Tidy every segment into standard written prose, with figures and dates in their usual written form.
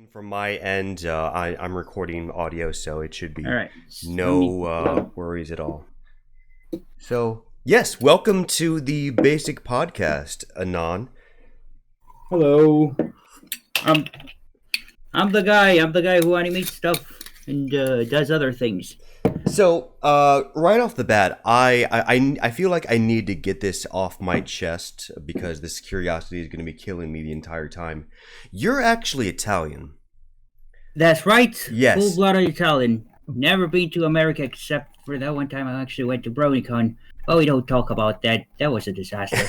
From my end, I'm recording audio, so it should All be right. no worries at all. So, yes, welcome to the Basic Podcast, Anon. Hello. I'm I'm the guy. I'm the guy who animates stuff and does other things. So, right off the bat, I feel like I need to get this off my chest because this curiosity is going to be killing me the entire time. You're actually Italian. That's right. Yes. Full-blooded Italian. Never been to America except for that one time I actually went to BronyCon. Oh, we don't talk about that. That was a disaster.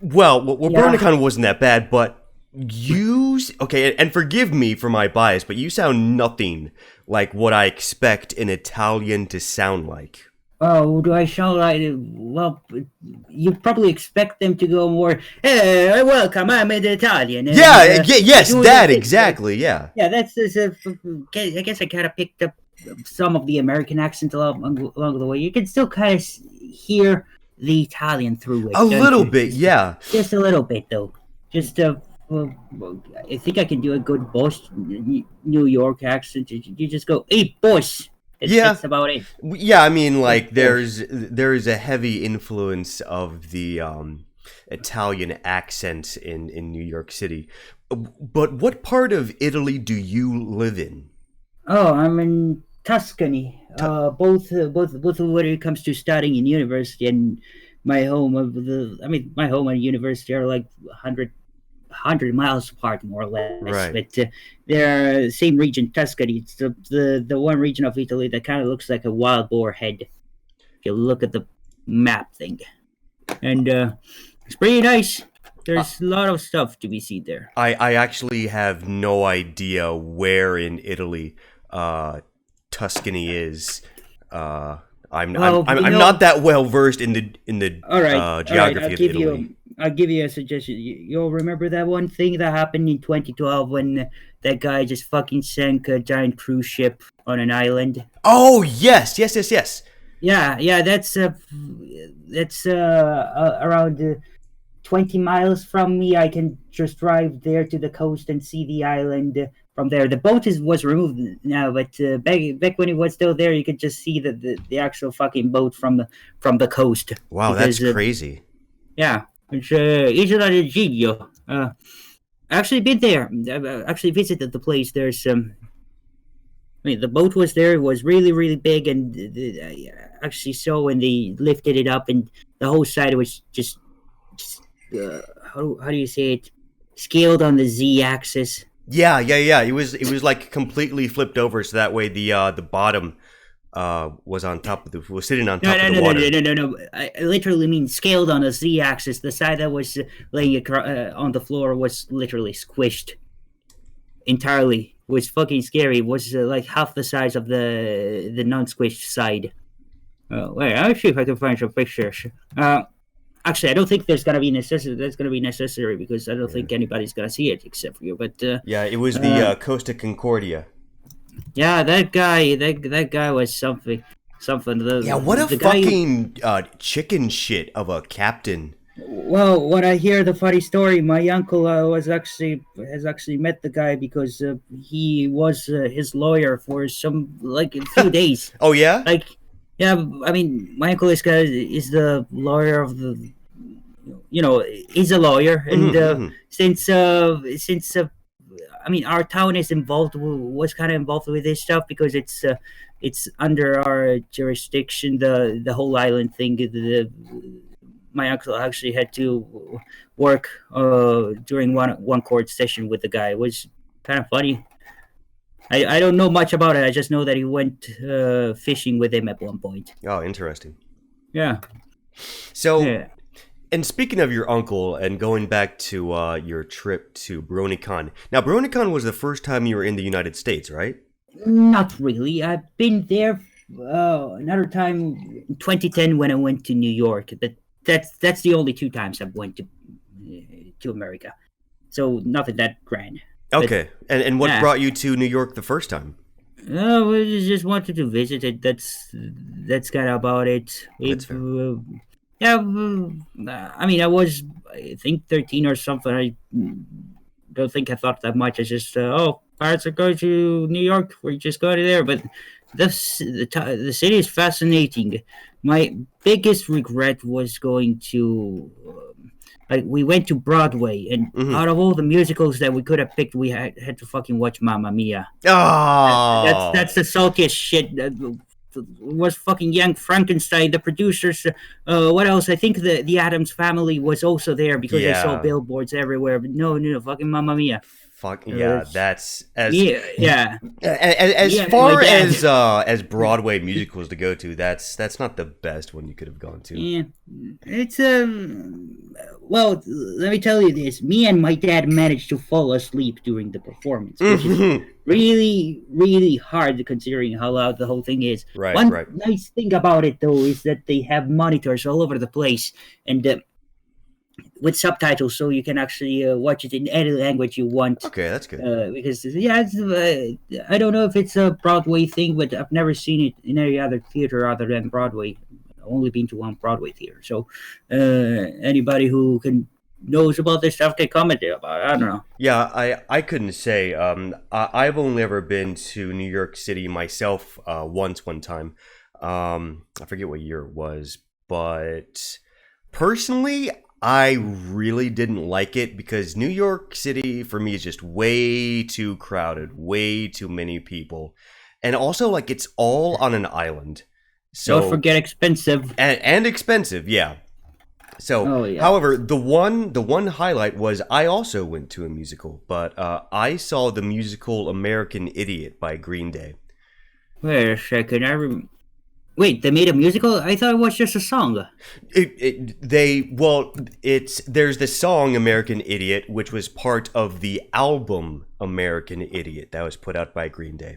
Well, Yeah. BronyCon wasn't that bad, but okay, and forgive me for my bias, but you sound nothing like what I expect an Italian to sound like. Oh, do I sound like? Well, you probably expect them to go more. Hey, welcome. I'm an Italian. And, Yes, do that this, exactly, yeah. Yeah, that's I guess I kind of picked up some of the American accent along the way. You can still kind of hear the Italian through it. A Don't little you? bit, yeah. Just a little bit, though. Just I think I can do a good Boston, New York accent. You just go, "Hey, boss." Yeah. That's about it. Yeah, I mean, like, Boss. there's a heavy influence of the Italian accent in New York City. But what part of Italy do you live in? Oh, I'm in Tuscany. Both when it comes to studying in university and my home my home and university are like 100 miles apart, more or less. Right. But they're same region, Tuscany. It's the one region of Italy that kind of looks like a wild boar head. If you look at the map thing, and it's pretty nice. There's a lot of stuff to be seen there. I actually have no idea where in Italy uh, Tuscany is. I'm not that well versed in the All right. geography of Italy. I'll give you a suggestion. You'll remember that one thing that happened in 2012 when that guy just fucking sank a giant cruise ship on an island. Oh yes. Yeah. That's around 20 miles from me. I can just drive there to the coast and see the island from there. The boat was removed now, but back when it was still there, you could just see the actual fucking boat from the coast. Wow, Because that's crazy. yeah, it's Isola del Giglio. Actually been there. I've actually visited the place. There's I mean, the boat was there. It was really, really big, and I actually saw when they lifted it up, and the whole side was just how do you say it? Scaled on the z-axis. Yeah. It was like completely flipped over, so that way the bottom was on top of the was sitting on No, top no, of no, the no, water. no, no, no, no. I literally mean scaled on a z-axis. The side that was laying on the floor was literally squished entirely. It was fucking scary. It was like half the size of the non-squished side. Wait, I'll see if I can find some pictures. Actually, I don't think there's gonna be necessary. That's gonna be necessary because I don't Yeah. think anybody's gonna see it except for you. But Yeah, it was the uh, Costa Concordia. yeah, that guy was something. Something. Yeah, what a The guy. fucking chicken shit of a captain. Well, when I hear the funny story, my uncle has actually met the guy because he was his lawyer for some like a few days. Oh yeah. Like, yeah, I mean, my uncle is the lawyer of the, he's a lawyer, and Mm-hmm. since I mean, our town is was kind of involved with this stuff because it's under our jurisdiction. The whole island thing. My uncle actually had to work during one court session with the guy. It was kind of funny. I don't know much about it. I just know that he went fishing with him at one point. Oh, interesting. Yeah. So, Yeah. and speaking of your uncle, and going back to your trip to BronyCon. Now, BronyCon was the first time you were in the United States, right? Not really. I've been there another time in 2010 when I went to New York. But that's the only two times I've went to America. So nothing that grand. But Okay. And what yeah, brought you to New York the first time? we just wanted to visit it. That's kind of about it. That's fair. Yeah. I mean, I was I think 13 or something. don't think I thought that much. It's just pirates are going to New York. We're just going there. But the city is fascinating. My biggest regret was going to. Like we went to Broadway, and Mm-hmm. out of all the musicals that we could have picked, we had to fucking watch Mamma Mia. Oh, That's the saltiest shit. Was fucking Young Frankenstein, the producers. What else? I think the Adams family was also there because I saw yeah. billboards everywhere. But no, fucking Mamma Mia. Fuck Uh, yeah. That's as yeah, as me and my far dad. as Broadway musicals to go to. That's not the best one you could have gone to. Yeah, it's well, let me tell you this. Me and my dad managed to fall asleep during the performance, which is Hmm. really hard considering how loud the whole thing is. Right, One right. nice thing about it though is that they have monitors all over the place and with subtitles, so you can actually watch it in any language you want. Okay, that's good. Because yeah, I don't know if it's a Broadway thing, but I've never seen it in any other theater other than Broadway. Only been to one Broadway theater, so anybody who can knows about this stuff can comment about it. I don't know. Yeah, I couldn't say. I've only ever been to New York City myself once one time. I forget what year it was, but personally, I really didn't like it because New York City for me is just way too crowded, way too many people, and also like it's all on an island, Don't so forget expensive. and expensive, yeah. So, Oh yeah. however, the one highlight was I also went to a musical, but I saw the musical American Idiot by Green Day. Wait a second. Wait, they made a musical? I thought it was just a song. It's there's the song American Idiot, which was part of the album American Idiot that was put out by Green Day.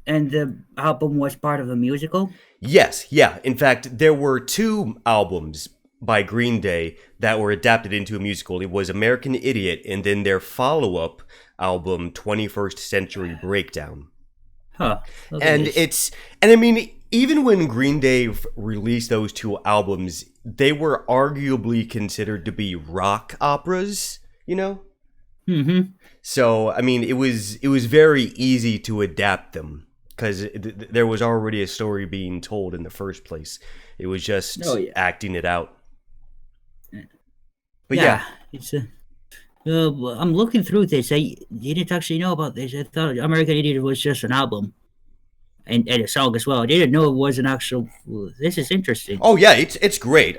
And the album was part of the musical? Yes, yeah. In fact, there were two albums by Green Day that were adapted into a musical. It was American Idiot and then their follow-up album 21st Century Breakdown. Huh. Look at And this. it's and I mean even when Green Day released those two albums, they were arguably considered to be rock operas, you know? Mm-hmm. So, I mean, it was very easy to adapt them because there was already a story being told in the first place. It was Oh just yeah. acting it out. But yeah, Yeah. It's I'm looking through this. I didn't actually know about this. I thought American Idiot was just an album and a song as well. I didn't know it was an actual. This is interesting. oh yeah, it's great.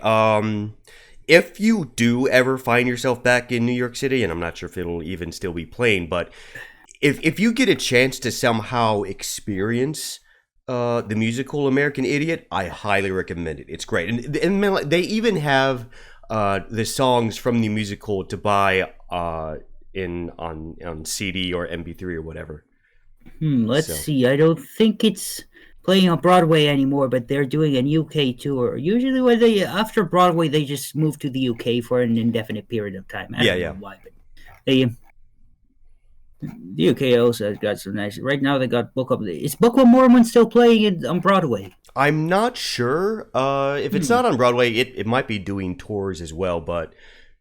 If you do ever find yourself back in New York City, and I'm not sure if it'll even still be playing, but if you get a chance to somehow experience the musical American Idiot, I highly recommend it. It's great, and man, like, they even have the songs from the musical to buy in on CD or MP3 or whatever. Let's So see. I don't think it's playing on Broadway anymore, but they're doing a UK tour. Usually, when they after Broadway, they just move to the UK for an indefinite period of time. I yeah, don't know yeah. why, but they the UK also has got some nice. Right now, they got Book of Is Book of Mormon still playing it on Broadway? I'm not sure. If it's Hmm. not on Broadway, it might be doing tours as well. But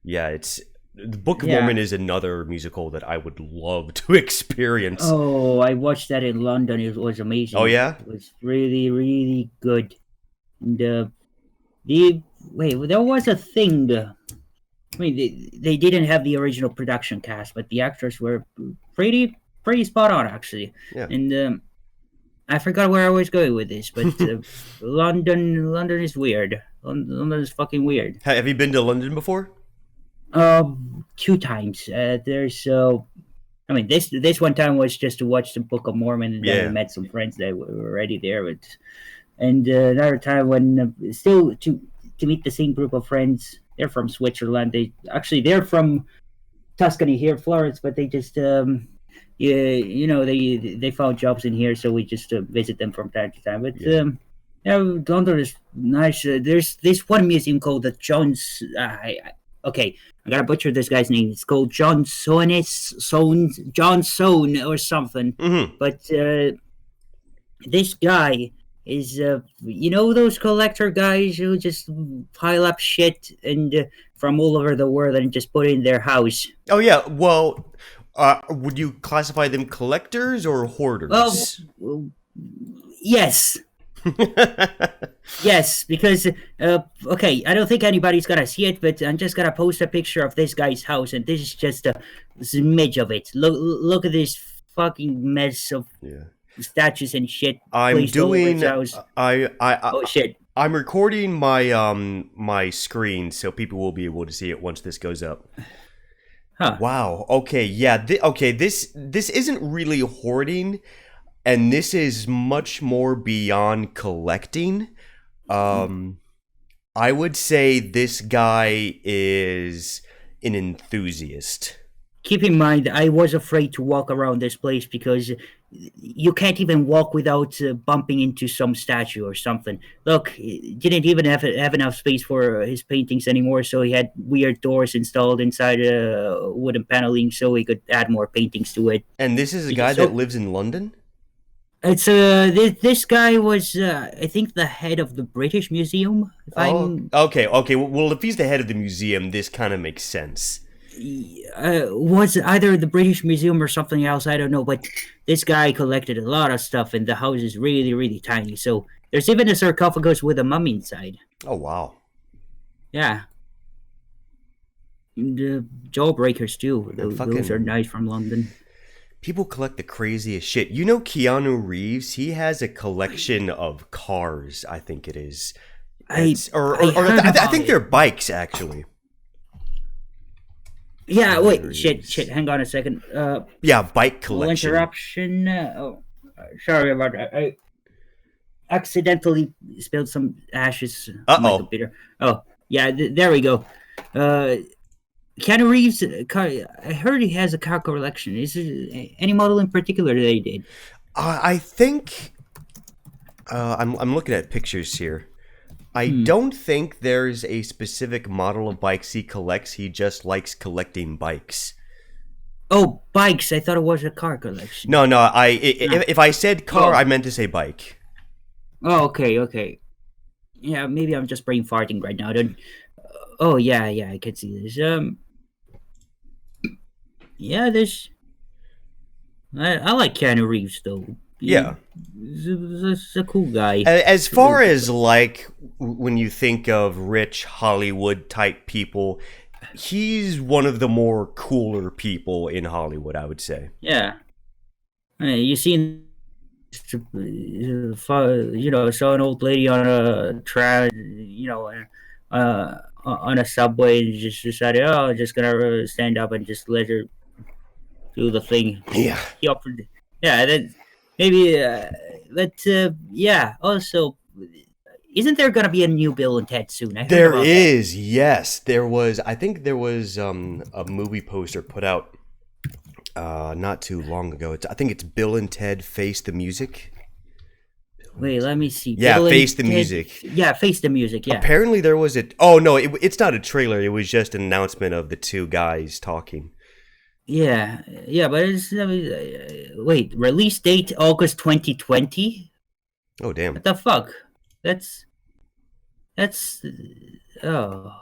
yeah, it's the Book of Yeah. Mormon is another musical that I would love to experience. Oh, I watched that in London. It was Oh amazing. yeah, It was really good. And the wait, there was a thing. I mean, they didn't have the original production cast, but the actors were pretty spot on actually. yeah. And I forgot where I was going with this, but London is weird. London is fucking weird. Have you been to London before? Two times. There's I mean, this one time was just to watch the Book of Mormon, and then we Yeah. met some friends that were already there. But and another time when still to meet the same group of friends. They're from Switzerland. They're from Tuscany here, Florence, but they just yeah, they found jobs in here, so we just visit them from time to time. But Yeah. yeah, London is nice. There's this one museum called the John's. Okay, I gotta butcher this guy's name. It's called John Sohn or something. Mm-hmm. But this guy is those collector guys who just pile up shit and from all over the world and just put it in their house. Oh yeah. Well, would you classify them collectors or Well, hoarders? yes, yes, because okay, I don't think anybody's gonna see it, but I'm just gonna post a picture of this guy's house, and this is just a smidge of it. Look at this fucking mess of Yeah. statues and shit I'm placed all over his doing. house. Oh shit. I'm recording my my screen so people will be able to see it once this goes up. Huh. Wow. Okay. Yeah. Okay. This isn't really hoarding, and this is much more beyond collecting. Um, I would say this guy is an enthusiast. Keep in mind, I was afraid to walk around this place because you can't even walk without bumping into some statue or something. Look, he didn't even have enough space for his paintings anymore, so he had weird doors installed inside wooden paneling so he could add more paintings to it. And this is a guy that So lives in London. it's this guy was I think the head of the British Museum. If Oh, I'm okay, okay. Well, if he's the head of the museum, this kind of makes sense. was either the British Museum or something else. I don't know, but this guy collected a lot of stuff, and the house is really, really tiny. So there's even a sarcophagus with a mummy inside. Oh, wow. Yeah, the jawbreakers too. Those are Fucking nice from London. people collect the craziest shit. You know, Keanu Reeves. He has a collection of cars. I think it is. It's I heard I about think it. they're bikes actually. Yeah, Keanu wait, shit, Reeves. shit. Hang on a second. Yeah, bike Little collection. interruption. Sorry about that. I accidentally spilled some ashes Uh on my oh. computer. Oh, yeah, there we go. Keanu Reeves, I heard he has a car collection. Is there any model in particular that he did? I think I'm looking at pictures here. I Hmm. don't think there's a specific model of bikes he collects. He just likes collecting bikes. Oh, bikes. I thought it was a car collection. No, no. Ah. If I said car, Oh, I meant to say bike. oh, okay, okay. Yeah, maybe I'm just brain farting right now. Don't. Oh, yeah, yeah. I can see this. Yeah, this. I like Keanu Reeves though. Yeah. He's a cool guy. As He's a really far cool as guy. like when you think of rich Hollywood type people, he's one of the more cooler people in Hollywood, I would say. Yeah. You seen, saw an old lady on a on a subway and just decided, oh, I'm just gonna stand up and just let her do the thing. Yeah. He offered, yeah, then maybe, but yeah. Also, isn't there gonna be a new Bill and Ted soon? I heard There about that. is, yes. There was I think there was a movie poster put out not too long ago. I think it's Bill and Ted Face the Music. Wait, let me see. Yeah, Bill and Face the Ted- Music. Yeah, face the music. Yeah. Apparently there was a oh no, it's not a trailer. It was just an announcement of the two guys talking. Yeah, yeah, but it's wait, release date August 2020. Oh damn. What the fuck? That's oh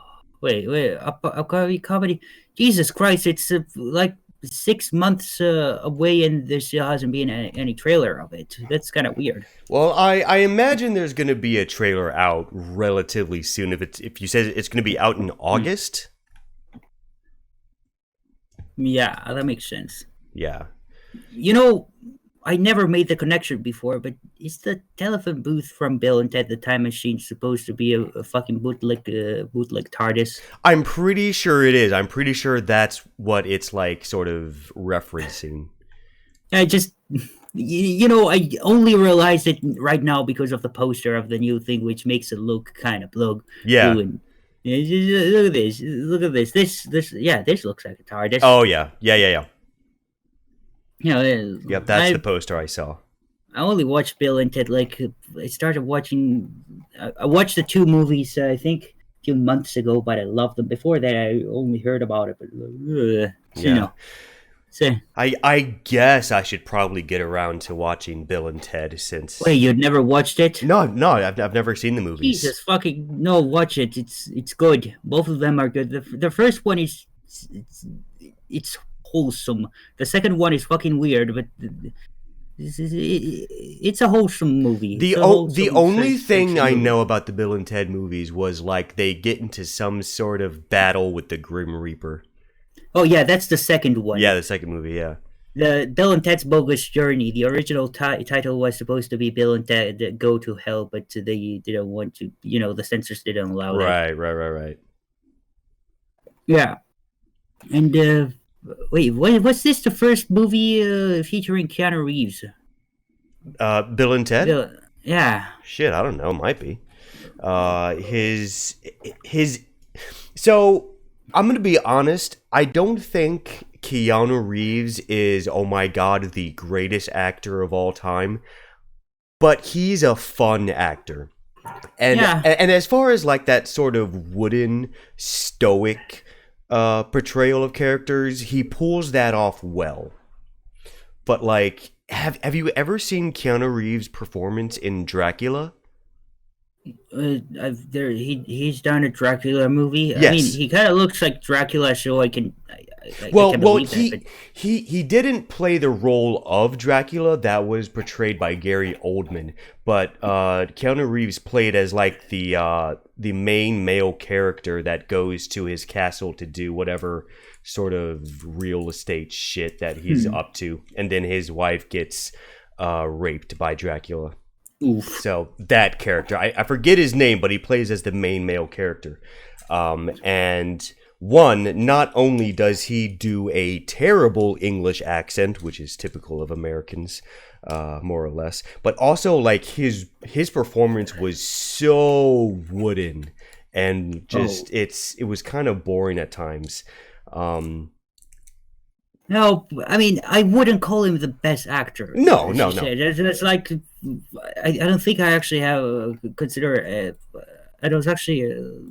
wait, upcoming comedy. Jesus Christ, it's like 6 months away, and there still hasn't been any trailer of it. That's kind of weird. Well, I imagine there's going to be a trailer out relatively soon. If you said it's going to be out in August, Yeah, that makes sense. yeah. You know, I never made the connection before, but is the telephone booth from Bill and Ted the Time Machine supposed to be a fucking bootleg TARDIS? I'm pretty sure it is. I'm pretty sure that's what it's like, sort of referencing. I just, I only realized it right now because of the poster of the new thing, which makes it look kind of blue. Yeah. And look at this. Look at this. This looks like a TARDIS. Oh yeah. Yeah. Yep. That's I the poster I saw. I only watched Bill and Ted. Like, I started watching. I watched the two movies. I think a few months ago, but I loved them. Before that, I only heard about it. But Yeah. So, I guess I should probably get around to watching Bill and Ted wait, since. you'd never watched it? No, I've never seen the movies. Jesus fucking no, watch it. It's good. Both of them are good. The first one is it's wholesome. The second one is fucking weird, but it's a wholesome movie. It's a The wholesome only science thing fiction I movie. know about the Bill and Ted movies was like they get into some sort of battle with the Grim Reaper. Oh yeah, that's the second one. Yeah, the second movie, yeah. The Bill and Ted's Bogus Journey. The original title was supposed to be Bill and Ted Go to Hell, but they didn't want to. The censors didn't allow that. Right. Yeah, and wait, what's this? The first movie featuring Keanu Reeves? Bill and Ted? Yeah. Shit, I don't know. Might be. His. So I'm gonna be honest. I don't think Keanu Reeves is, oh my god, the greatest actor of all time. But he's a fun actor. And Yeah. and as far as like that sort of wooden, stoic portrayal of characters, he pulls that off well. But like, have you ever seen Keanu Reeves' performance in Dracula? He's done a Dracula movie. I mean, Yes. he kind of looks like Dracula, so I can Well, believe that. But he didn't play the role of Dracula. That was portrayed by Gary Oldman. But Keanu Reeves played as like the main male character that goes to his castle to do whatever sort of real estate shit that he's up to, and then his wife gets raped by Dracula. oof. So that character, I forget his name, but he plays as the main male character. And not only does he do a terrible English accent, which is typical of Americans, more or less, but also like his performance was so wooden and just it was kind of boring at times. No, I mean, I wouldn't call him the best actor. No. It's like I don't think I actually have consider. I don't actually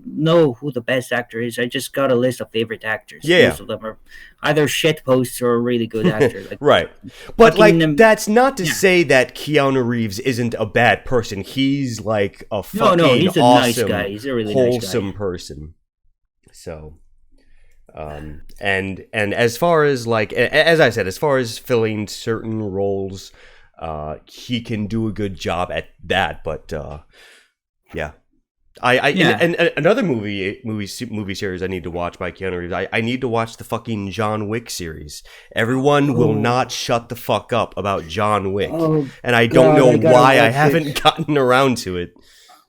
know who the best actor is. I just got a list of favorite actors. Yeah. Most of them are either shit posts or really good actors. Like, Right. But like fucking, that's not to yeah. say that Keanu Reeves isn't a bad person. He's like a fucking No, he's a nice awesome, guy. He's a really nice wholesome guy. person. So and as far as like as I said, as far as filling certain roles, he can do a good job at that, but yeah. Yeah. And another movie series I need to watch by Keanu Reeves. I need to watch the fucking John Wick series. Everyone will not shut the fuck up about John Wick, Oh, and I don't know gotta why I watch haven't it. gotten around to it.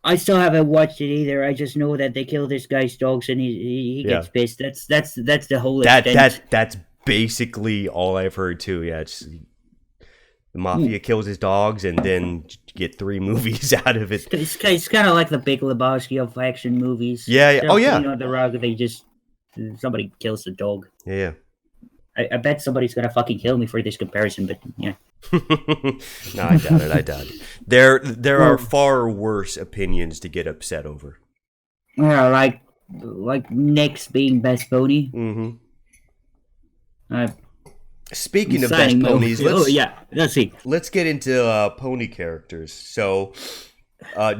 I still haven't watched it either. I just know that they kill this guy's dogs and he gets pissed. That's the whole extent. That's basically all I've heard too. Yeah, it's the mafia kills his dogs and then get 3 movies out of it. It's kind of like the Big Lebowski of action movies. Yeah. Instead of Oh yeah. putting on the rug, they just somebody kills the dog. Yeah. I bet somebody's gonna fucking kill me for this comparison, but yeah. No, I doubt it. There are far worse opinions to get upset over. Yeah, like Nick's being best pony. Mm-hmm. Uh, Speaking of best signing mode. ponies, let's see. let's get into pony characters. So,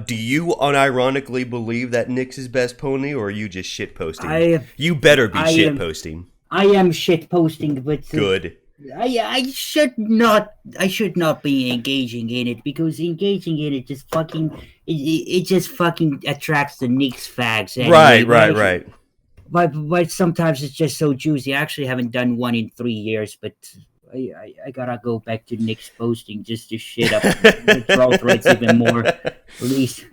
do you unironically believe that Nick's his best pony, or are you just shit posting? You better be shit posting. I am shit posting, but Good. I should not be engaging in it, because engaging in it just fucking it just fucking attracts the Nick's fags. Anyway. Right. But sometimes it's just so juicy. I actually haven't done one in 3 years, but I gotta go back to Nick's posting just to shit up the troll threads even more. At least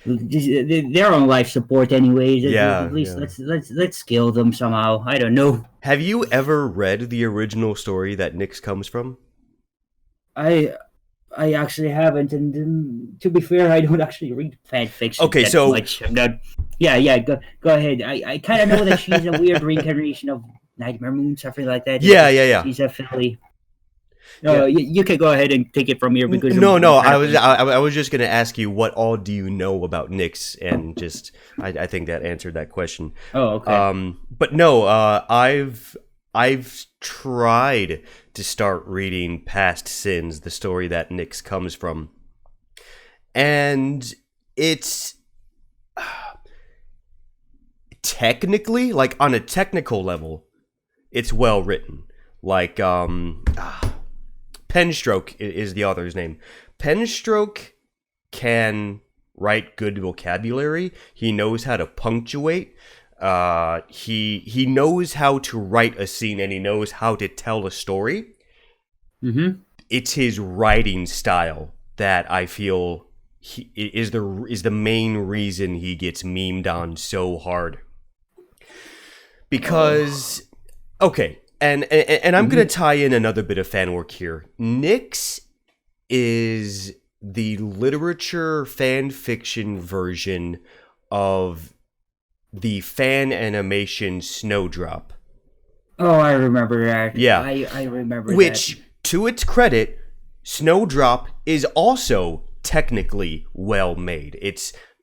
they're on life support anyways. Yeah, At least yeah. let's kill them somehow. I don't know. Have you ever read the original story that Nick's comes from? I actually haven't, and to be fair, I don't actually read fan fiction Okay, that so- much. I'm not. Yeah. Go ahead. I kind of know that she's a weird reincarnation of Nightmare Moon, something like that. Yeah. She's a filly. No, you can go ahead and take it from here, because No. I'm I was just gonna ask you what all do you know about Nyx, and just I think that answered that question. Oh, okay. But no, I've tried to start reading Past Sins, the story that Nyx comes from, and it's technically, like on a technical level, it's well written. Like Penstroke is the author's name. Penstroke can write good vocabulary. He knows how to punctuate. He knows how to write a scene, and he knows how to tell a story. Mm-hmm. It's his writing style that I feel is the main reason he gets memed on so hard. Because okay, and I'm gonna tie in another bit of fan work here. Nyx is the literature fan fiction version of the fan animation Snowdrop. Oh, I remember that. Yeah. I remember Which, that. to its credit, Snowdrop is also technically well made.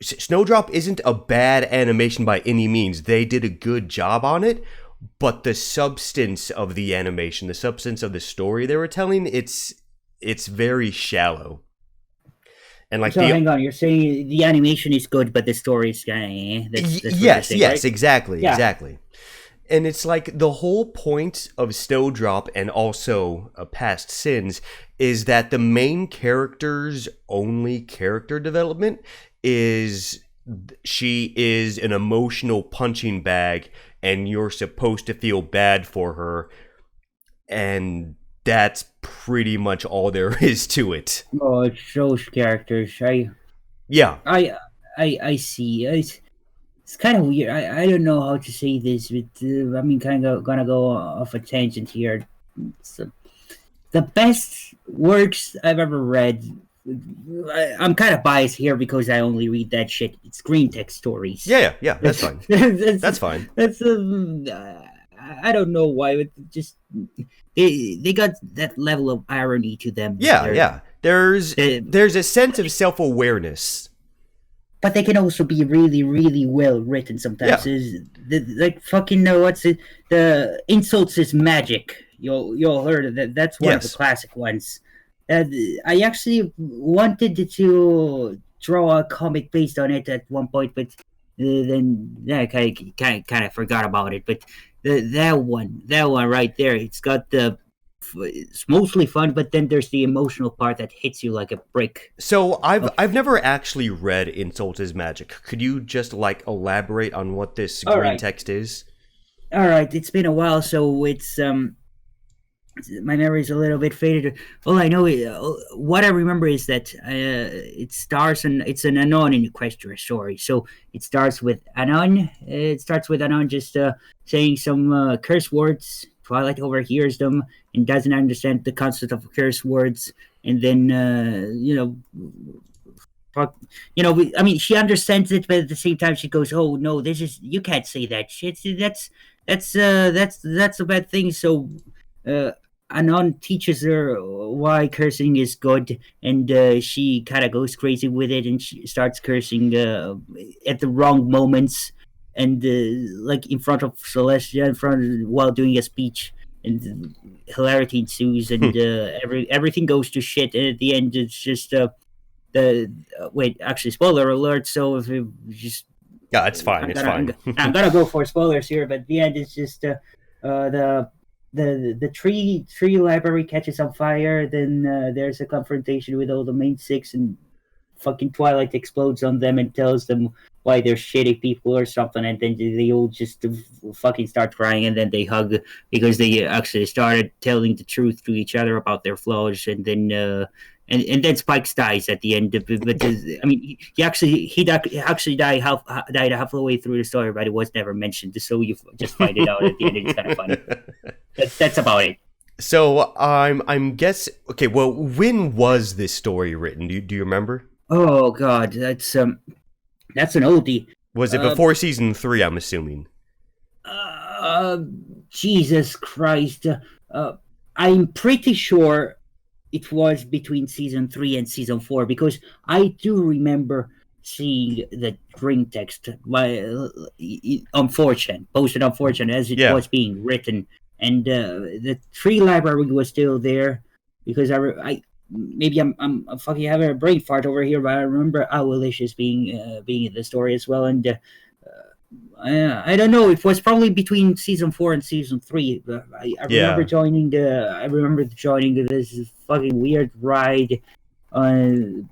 Snowdrop isn't a bad animation by any means. They did a good job on it, but the substance of the animation, the substance of the story they were telling, it's very shallow. And like So hang on, you're saying the animation is good, but the story is kind of that's what you're saying, yes, right? exactly, Yeah. exactly. And it's like the whole point of Snowdrop and also Past Sins is that the main character's only character development is she is an emotional punching bag and you're supposed to feel bad for her, and that's pretty much all there is to it. Oh, it shows characters. Yeah. I, I see. It's kind of weird. I don't know how to say this, but I mean, kind of gonna go off a tangent here. So, the best works I've ever read. I'm kind of biased here because I only read that shit. It's green text stories. Yeah, that's fine. That's fine. That's I don't know why, but just they got that level of irony to them. Yeah. There's They- a sense of self-awareness. but they can also be really, really well written sometimes. Like fucking what's it? The insults is magic. You'll heard of that. That's one of the Yes. classic ones. I actually wanted to draw a comic based on it at one point, but then I kind of forgot about it. But that one right there, it's got it's mostly fun, but then there's the emotional part that hits you like a brick. So I've never actually read Insult is Magic. Could you just like elaborate on what this All green right. text is? All right, it's been a while, so it's my memory's a little bit faded. All I know, what I remember is that it stars and it's an Anon in Equestria story. So it starts with Anon. It starts with Anon just saying some curse words. Twilight overhears them and doesn't understand the concept of curse words, and then I mean, she understands it, but at the same time, she goes, "Oh no, this is you can't say that shit. See, that's a bad thing." So, Anon teaches her why cursing is good, and she kind of goes crazy with it, and she starts cursing at the wrong moments, and like in front of Celestia, while doing a speech, and hilarity ensues, and everything goes to shit, and at the end, it's just the wait, actually, spoiler alert. So if it just Yeah, it's fine. It's fine. I'm gonna go for spoilers here, but the end is just the tree library catches on fire. Then there's a confrontation with all the main six, and fucking Twilight explodes on them and tells them why they're shitty people or something, and then they all just fucking start crying, and then they hug because they actually started telling the truth to each other about their flaws, and then. And then Spikes dies at the end. But I mean, he actually died halfway through the story, but it was never mentioned. So you just find it out at the end. It's kind of funny. That's about it. So I'm guess okay. Well, when was this story written? Do you remember? Oh God, that's an oldie. Was it before season 3? I'm assuming. Jesus Christ. I'm pretty sure it was between season 3 and season 4 because I do remember seeing the green text by posted on 4chan as it was being written, and the tree library was still there because I maybe I'm fucking having a brain fart over here, but I remember Owlicious being in the story as well, and I don't know. It was probably between season 4 and season 3. I remember Yeah. joining the. I remember joining this fucking weird ride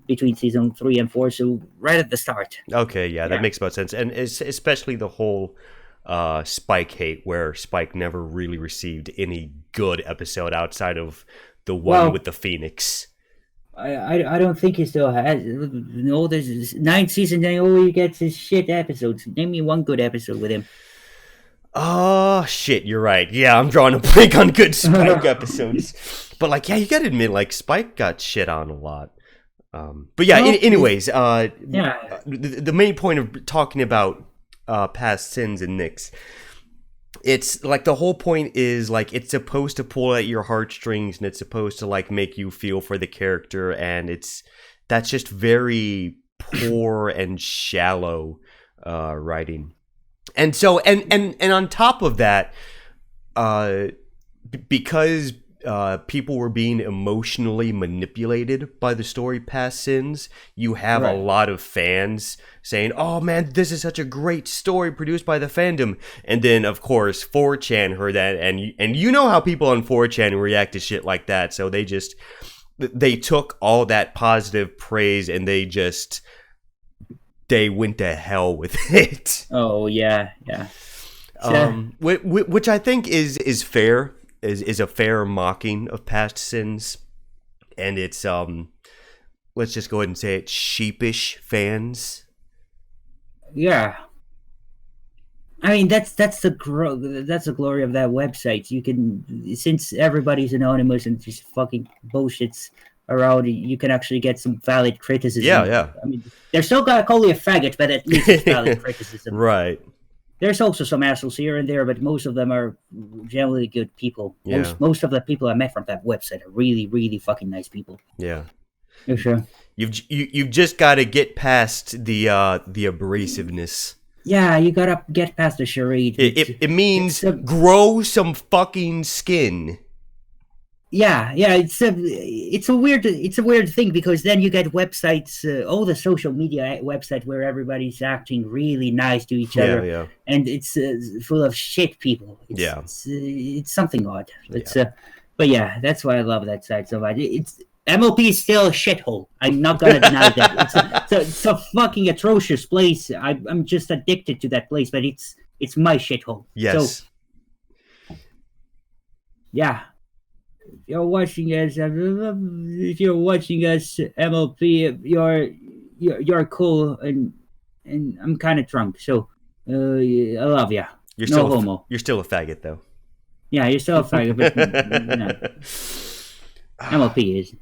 between season 3 and 4. So right at the start. Okay, yeah, that Yeah. makes about sense. And especially the whole Spike hate, where Spike never really received any good episode outside of the one Well, with the Phoenix. I don't think he still has. No, there's 9 seasons and all he gets is shit episodes. Name me one good episode with him. Oh shit, you're right. Yeah, I'm drawing a blank on good Spike episodes. But like, yeah, you gotta admit, like, Spike got shit on a lot. But yeah, Well, anyways, yeah. the main point of talking about past sins and nicks, it's like the whole point is like it's supposed to pull at your heartstrings and it's supposed to like make you feel for the character, and that's just very poor and shallow writing. And so and on top of that, because people were being emotionally manipulated by the story Past Sins, you have a Right. lot of fans saying, "Oh man, this is such a great story produced by the fandom." And then of course 4chan heard that, and you know how people on 4chan react to shit like that, so they took all that positive praise and they went to hell with it. Oh yeah, yeah. So, Which I think is fair, is a fair mocking of Past Sins, and it's let's just go ahead and say it, sheepish fans. yeah. I mean that's the glory of that website. You can, since everybody's anonymous and just fucking bullshits around, you can actually get some valid Yeah, criticism. yeah. I mean, they're still gonna call you a faggot, but at least it's valid criticism. Right. There's also some assholes here and there, but most of them are generally good people. Yeah. Most of the people I met from that website are really, really fucking nice people. Yeah. For sure. You've just got to get past the abrasiveness. Yeah, you gotta get past the charade. It means It's grow some fucking skin. yeah, it's a weird thing because then you get websites, all the social media website where everybody's acting really nice to each Yeah, other, yeah. and it's full of shit people. Yeah. It's something odd. But yeah, that's why I love that site so much. It's MLP is still a shithole. I'm not gonna deny that. It's a fucking atrocious place. I'm just addicted to that place, but it's my shithole. Yes. So yeah. If you're watching us, MLP, you're cool, and I'm kind of drunk, so I love ya. You're No still homo. you're still a faggot though. Yeah, you're still a faggot, but no, MLP is.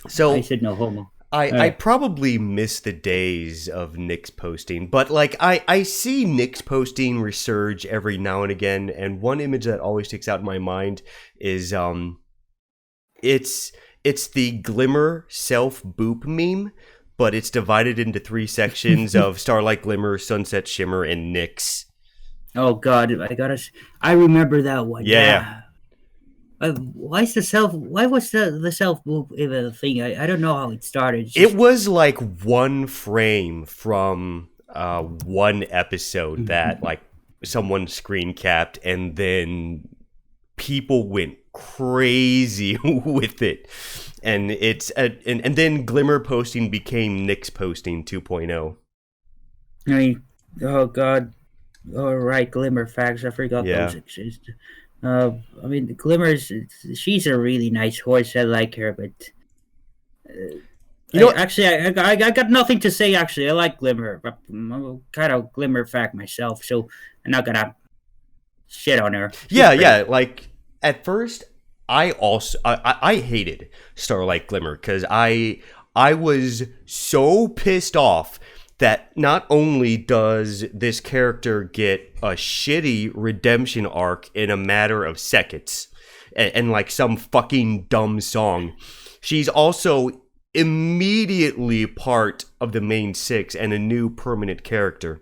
So I said no homo. I probably miss the days of Nick's posting, but like I see Nick's posting resurge every now and again, and one image that always sticks out in my mind is it's the Glimmer self boop meme, but it's divided into 3 sections of Starlight Glimmer, Sunset Shimmer, and Nyx. Oh God, I remember that one. Yeah. Why was the self boop even a thing? I don't know how it started. It was like one frame from one episode that like someone screen capped, and then people went crazy with it, and and then Glimmer posting became Nyx posting 2.0. I mean, oh God. All right, Glimmer facts. I forgot Yeah. those exist. I mean, she's a really nice horse. I like her, but You know what? actually, I got nothing to say. Actually, I like Glimmer. But I'm kind of Glimmer fact myself, so I'm not gonna shit on her. She's Yeah, great. yeah. Like at first, I hated Starlight Glimmer because I was so pissed off that not only does this character get a shitty redemption arc in a matter of seconds and like some fucking dumb song, she's also immediately part of the main 6 and a new permanent character.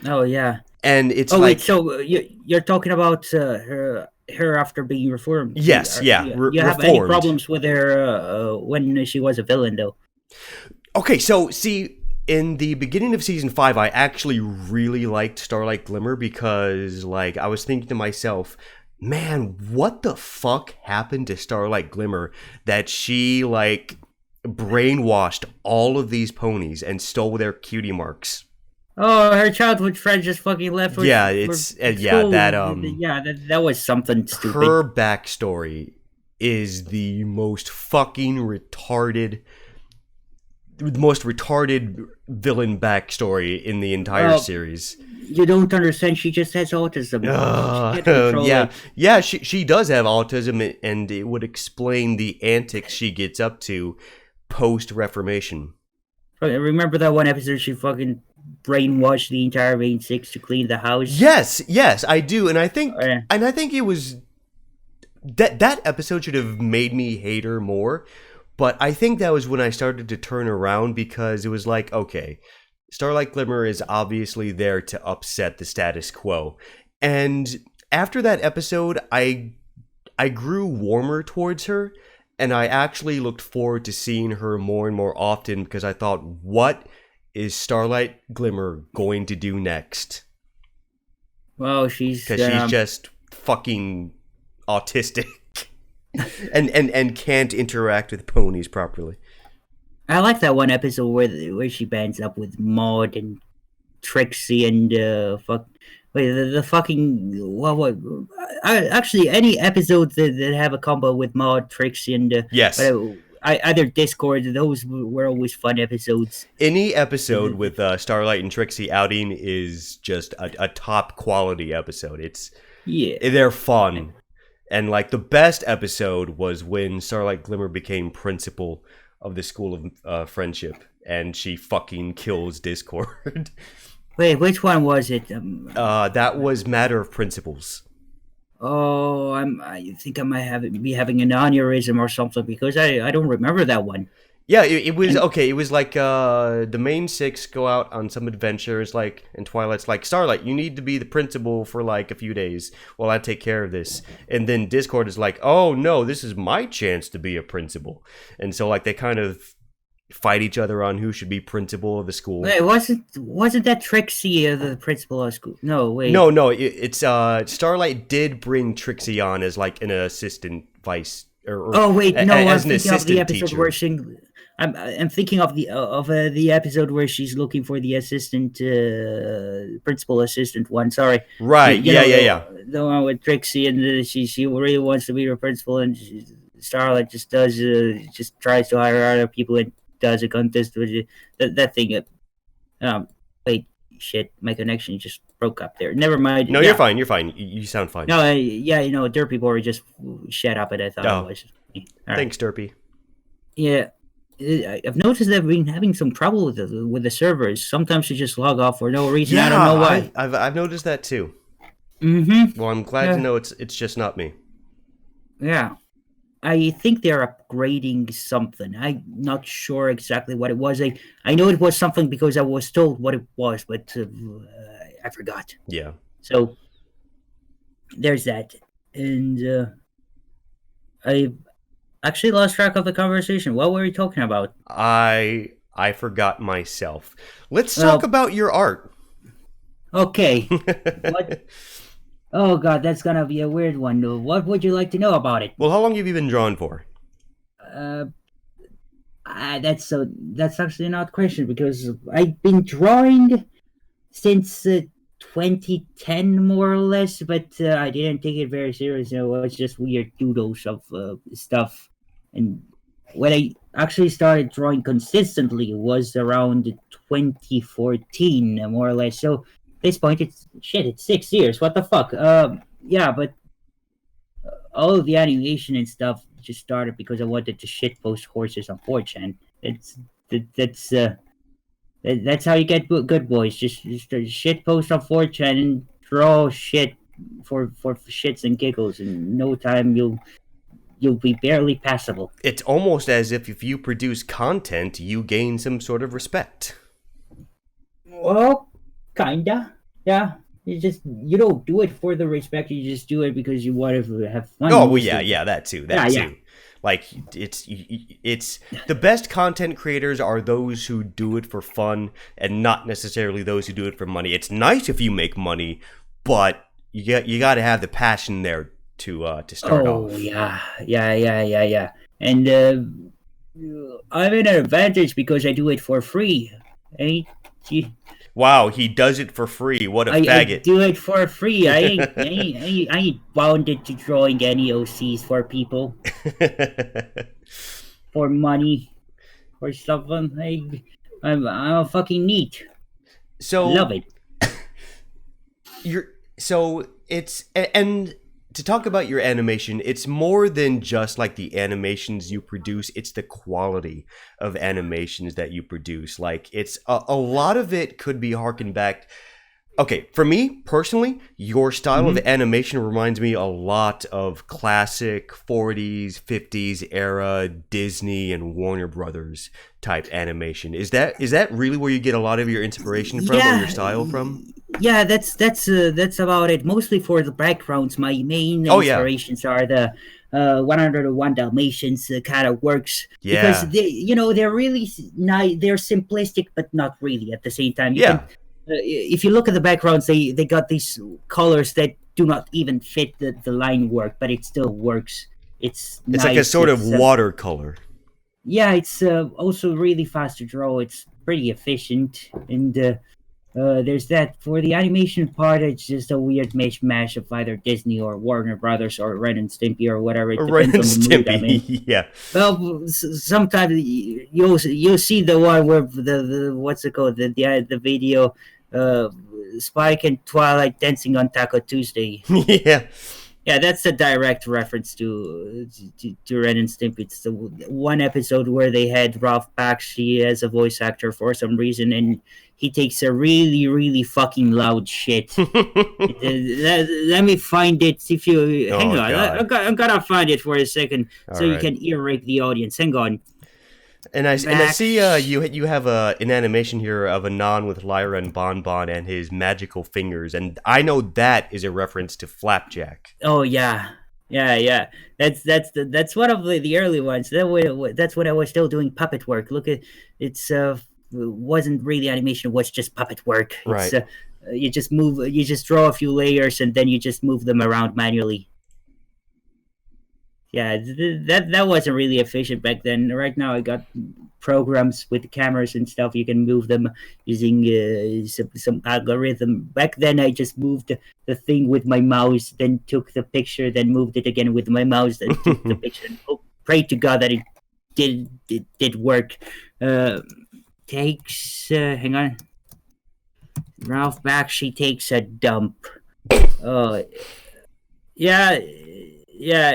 Oh yeah. And it's Oh like wait, so you're talking about her her after being reformed. Yes, yeah, You have any reformed. problems with her when she was a villain, though? Okay, so see, in the beginning of season 5, I actually really liked Starlight Glimmer because, like, I was thinking to myself, man, what the fuck happened to Starlight Glimmer that she, like, brainwashed all of these ponies and stole their cutie marks? Oh, her childhood friend just fucking left Yeah, for it's yeah, school. that Yeah, that was something stupid. her backstory is the most retarded villain backstory in the entire Uh, series. you don't understand. She just has autism. She can't control Yeah, it. yeah. She does have autism, and it would explain the antics she gets up to post Reformation. Remember that one episode she fucking brainwashed the entire main six to clean the house? Yes, yes, I do, Uh, and I think it was that episode should have made me hate her more. But I think that was when I started to turn around because it was like, okay, Starlight Glimmer is obviously there to upset the status quo. And after that episode, I grew warmer towards her, and I actually looked forward to seeing her more and more often because I thought, what is Starlight Glimmer going to do next? well, she's Because she's just fucking autistic and can't interact with ponies properly. I like that one episode where she bands up with Maud and Trixie and the fucking actually any episodes that have a combo with Maud, Trixie, and Yes. either Discord, those were always fun episodes. Any episode with Starlight and Trixie outing is just a top quality episode. Yeah. They're fun. And like the best episode was when Starlight Glimmer became principal of the School of Friendship, and she fucking kills Discord. Wait, which one was it? That was Matter of Principles. Oh, I think I might be having an aneurysm or something because I don't remember that one. Yeah, it was And okay. It was like the main six go out on some adventures, like, and Twilight's like, Starlight, you need to be the principal for like a few days while I take care of this. And then Discord is like, oh no, this is my chance to be a principal. And so like they kind of fight each other on who should be principal of the school. wait, wasn't that Trixie the principal of school? No, wait. No, it's Starlight did bring Trixie on as like an assistant vice or Oh wait, no, I'm as an thinking of the assistant episode teacher. where she. I'm thinking of the episode where she's looking for the assistant, principal assistant one. Sorry, Right? Yeah. the one with Trixie and she really wants to be her principal, and Starlight just tries to hire other people and does a contest with that thing. Um, wait, shit, my connection just broke up there. Never mind. No, Yeah. you're fine. You're fine. You sound fine. No, yeah, Derpy Boy just shut up, and I thought Oh. it was. All right. Thanks, Derpy. Yeah, I've noticed they've been having some trouble with the servers. Sometimes they just log off for no reason. I don't know why. I've noticed that too. Mm-hmm. Well, I'm glad Yeah. to know it's just not me. Yeah. I think they're upgrading something. I'm not sure exactly what it was. I know it was something because I was told what it was, but I forgot. Yeah. So there's that. And I actually lost track of the conversation. What were we talking about? I forgot myself. Let's Well- talk about your art. Okay. What? Oh god, that's gonna be a weird one. What would you like to know about it? Well, how long have you been drawing for? That's actually not a question because I've been drawing since 2010 more or less, but I didn't take it very seriously. It was just weird doodles of stuff, and when I actually started drawing consistently was around 2014 more or less. So at this point, it's 6 years. What the fuck? Yeah, but all of the animation and stuff just started because I wanted to shitpost horses on 4chan. That's how you get good boys. Just shitpost on 4chan and draw shit for shits and giggles. In no time, you'll be barely passable. It's almost as if you produce content, you gain some sort of respect. Well, kinda. Yeah. You don't do it for the respect. You just do it because you want to have fun Oh well, yeah, mostly. yeah, that too, Yeah, that yeah. too. Like it's the best content creators are those who do it for fun and not necessarily those who do it for money. It's nice if you make money, but you got to have the passion there to start Oh off. yeah, yeah, yeah, yeah, yeah. And I'm in an advantage because I do it for free. Ain't you? Wow, he does it for free. What a I faggot. do it for free. I ain't bounded to drawing any OCs for people for money or something. I'm a fucking neat. Love so it. you're so it's and to talk about your animation, it's more than just like the animations you produce, it's the quality of animations that you produce. Like it's a lot of it could be harkened back. Okay, for me personally, your style of Hmm. animation reminds me a lot of classic 40s, 50s era Disney and Warner Brothers type animation. Is that really where you get a lot of your inspiration from or your Yeah, style from? yeah. That's about it. Mostly for the backgrounds. My main Oh yeah. inspirations are the 101 Dalmatians kind of works because Yeah. they're really nice. They're simplistic, but not really at the same time. You can, Yeah. if you look at the backgrounds, they got these colors that do not even fit the line work, but it still works. It's It's like a nice. sort of It's watercolor. yeah, it's also really fast to draw. It's pretty efficient, and there's that. For the animation part, it's just a weird mishmash of either Disney or Warner Brothers or Ren and Stimpy or whatever. It Ren depends and on the mood I'm in. Stimpy. Yeah. Well, sometimes you'll see the one where the what's it called the video, uh, Spike and Twilight dancing on Taco Tuesday. Yeah. Yeah, that's a direct reference to Ren and Stimpy. It's the one episode where they had Ralph Bakshi as a voice actor for some reason, and he takes a really, really fucking loud shit. Let me find it. If you hang Oh on, god. I'm gonna find it for a second All so you right. can ear rape the audience. Hang on, And I back. see you have an animation here of Anon with Lyra and Bon Bon and his magical fingers, and I know that is a reference to Flapjack. Oh yeah, yeah, yeah. That's one of the early ones. That's when I was still doing puppet work. Look at it's wasn't really animation. It was just puppet work. It's Right. you just draw a few layers and then you just move them around manually. Yeah, that wasn't really efficient back then. Right now, I got programs with cameras and stuff. You can move them using some algorithm. Back then, I just moved the thing with my mouse, then took the picture, then moved it again with my mouse, then took the picture. And pray to God that it did work. Uh, takes hang on, Ralph Bakshi takes a dump. Oh yeah, yeah.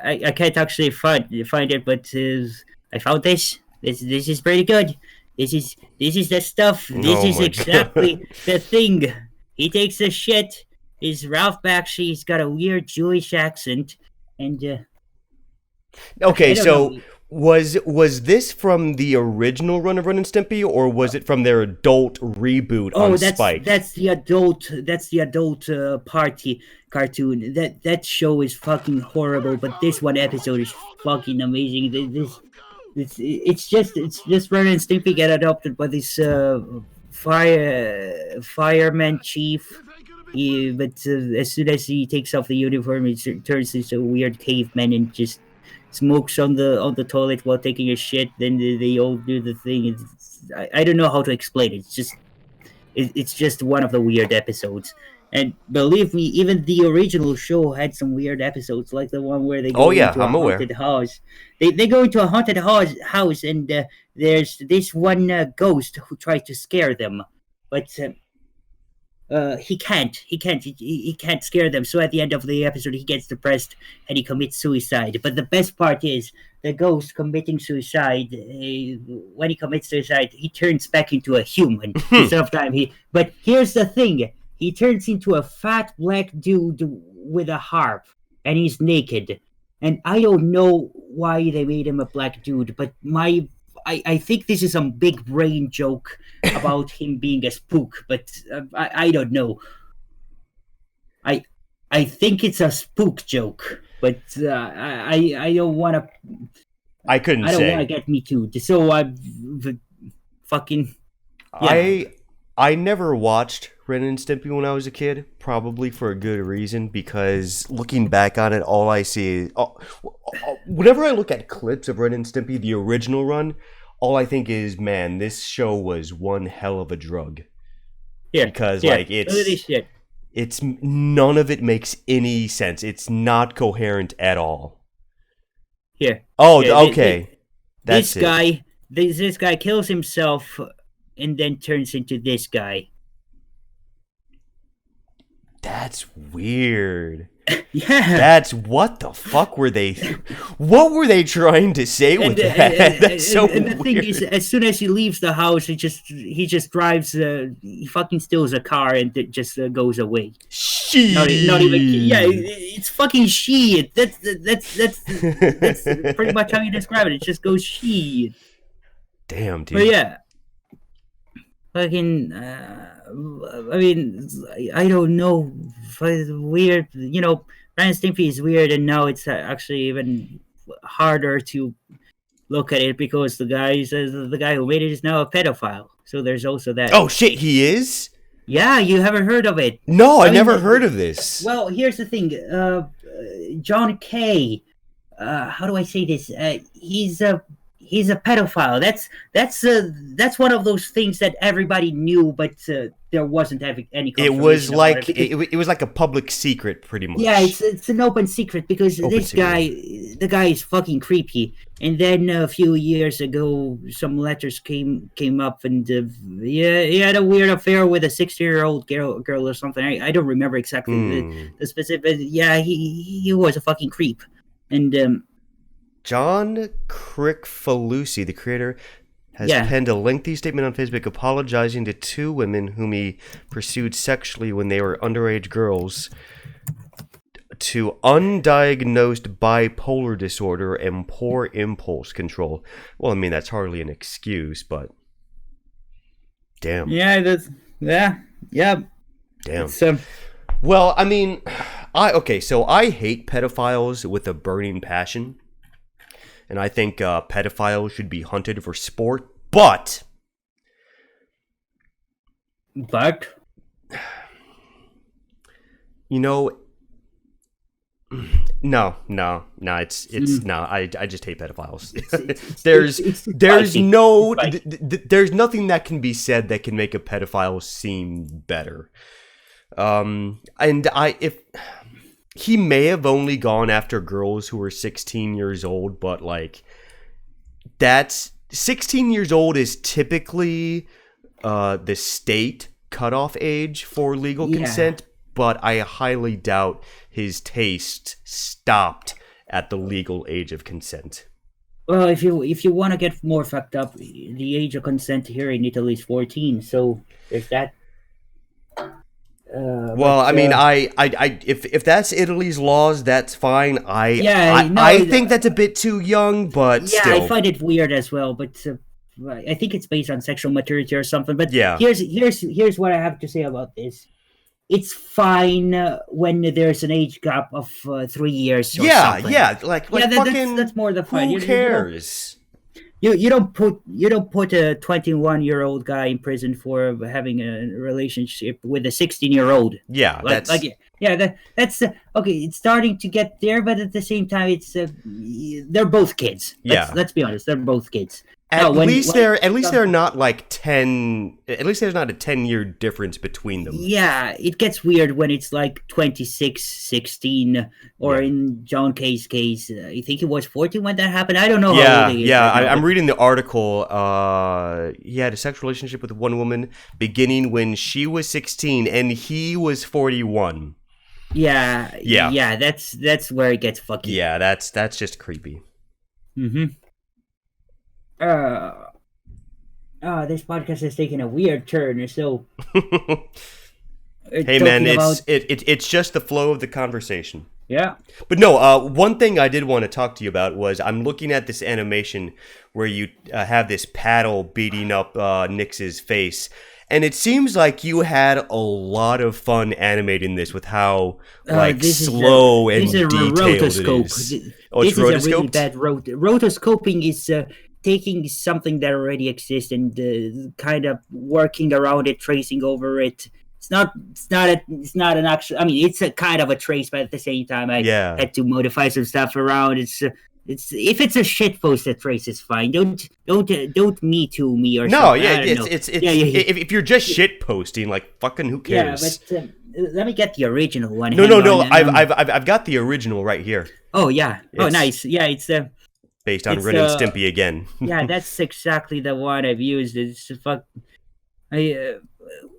I can't actually find it, but I found this. This is pretty good. This is the stuff. This Oh is my god. exactly the thing. He takes a shit. Is Ralph Bakshi? He's got a weird Jewish accent, and I Okay, don't know. so was this from the original run of Ren and Stimpy, or was it from their adult reboot on Oh, Spike? that's the adult party cartoon. That show is fucking horrible, but this one episode is fucking amazing. It's just Ren and Stimpy get adopted by this fireman chief. But as soon as he takes off the uniform, he turns into a weird caveman and just smokes on the toilet while taking a shit. Then they all do the thing. I don't know how to explain it. It's just one of the weird episodes. And believe me, even the original show had some weird episodes, like the one where they Oh go yeah, into a I'm aware. haunted house. They go into a haunted house and there's this one ghost who tries to scare them, but he can't scare them. So at the end of the episode, he gets depressed and he commits suicide. But the best part is the ghost committing suicide. When he commits suicide, he turns back into a human instead of time. But here's the thing: he turns into a fat black dude with a harp, and he's naked. And I don't know why they made him a black dude, but I think this is some big brain joke about him being a spook, but I don't know. I I think it's a spook joke, but I don't want to. I couldn't I don't want to say. get me too. So I fucking yeah. I never watched Ren and Stimpy when I was a kid, probably for a good reason, because looking back on it, all I see is whenever I look at clips of Ren and Stimpy, the original run, all I think is, man, this show was one hell of a drug. Here, Because here. like Look at this shit. it's none of it makes any sense. It's not coherent at all. Here. Oh, Here, okay. That's this it. guy, this guy kills himself and then turns into this guy. That's weird. Yeah. That's what the fuck were they? What were they trying to say with that? That's so and the thing is, weird. as soon as he leaves the house, he just drives. He fucking steals a car and it just goes away. Not even. Yeah, Shit. it's fucking shit. That's pretty much how you describe it. It just goes shit. Damn, But dude. yeah, fucking. I mean, I don't know. Weird, you know. Ren and Stimpy is weird, and now it's actually even harder to look at it because the guy who made it is now a pedophile. So there's also that. Oh shit, he is? Yeah, you haven't heard of it. No, I I mean, never heard of this. Well, here's the thing. John Kay. How do I say this? He's a pedophile. That's one of those things that everybody knew, but there wasn't any It was confirmation about like it. Because, it was like a public secret, pretty much. yeah, it's an open secret because Open this secret. guy, the guy is fucking creepy. And then a few years ago, some letters came up, and yeah, he had a weird affair with a 60-year-old girl or something. I don't remember exactly the specific. Yeah, he was a fucking creep, and John Crickfalusi, the creator, has yeah. penned a lengthy statement on Facebook apologizing to two women whom he pursued sexually when they were underage girls, to undiagnosed bipolar disorder and poor impulse control. Well, I mean, that's hardly an excuse, but damn. Yeah, yeah. Damn. It's, Well, I mean, so I hate pedophiles with a burning passion. And I think pedophiles should be hunted for sport, but you know, no, it's no. I just hate pedophiles. There's nothing that can be said that can make a pedophile seem better. And if he may have only gone after girls who were 16 years old, but like that's 16 years old is typically the state cutoff age for legal consent, but I highly doubt his taste stopped at the legal age of consent. Well, if you want to get more fucked up, the age of consent here in Italy is 14. So there's that. Well, I mean, if that's Italy's laws, that's fine. Yeah, I think that's a bit too young, but yeah, still. I find it weird as well. But I think it's based on sexual maturity or something. But Yeah. here's what I have to say about this. It's fine when there's an age gap of 3 years. Or something. Like fucking. That's more than fine. Who cares? You don't put a 21-year-old guy in prison for having a relationship with a 16-year-old. Yeah, that's okay. It's starting to get there, but at the same time, it's they're both kids. Let's be honest, they're both kids. At least they're not like 10. At least there's not a 10-year difference between them. Yeah, it gets weird when it's like 26, 16, or in John Kay's case, I think it was 14 when that happened. I don't know how old he is. I'm reading the article. He had a sexual relationship with one woman beginning when she was 16 and he was 41. Yeah. That's where it gets fucky. Yeah, that's just creepy. Mm-hmm. This podcast is taking a weird turn. So, hey man, it's just the flow of the conversation. Yeah. But no, one thing I did want to talk to you about was I'm looking at this animation where you have this paddle beating up Nix's face, And it seems like you had a lot of fun animating this with how like This is a slow this is and a detailed it rotoscope. is. Oh, it's This is a really rotoscoped? bad rotoscoping is taking something that already exists and kind of working around it, tracing over it. It's not an actual. I mean, it's a kind of a trace, but at the same time, I Yeah. had to modify some stuff around. It's if it's a shit post, that trace is fine. Don't me too me or No, something. yeah, I don't know. it's Yeah, yeah, if you're just shit posting, like fucking who yeah. cares? But let me get the original one. No, Hang no, on. no. I've got the original right here. Oh yeah. Oh It's nice. Yeah, based on it's Ren and Stimpy again. yeah, that's exactly the one I've used. It's fuck. I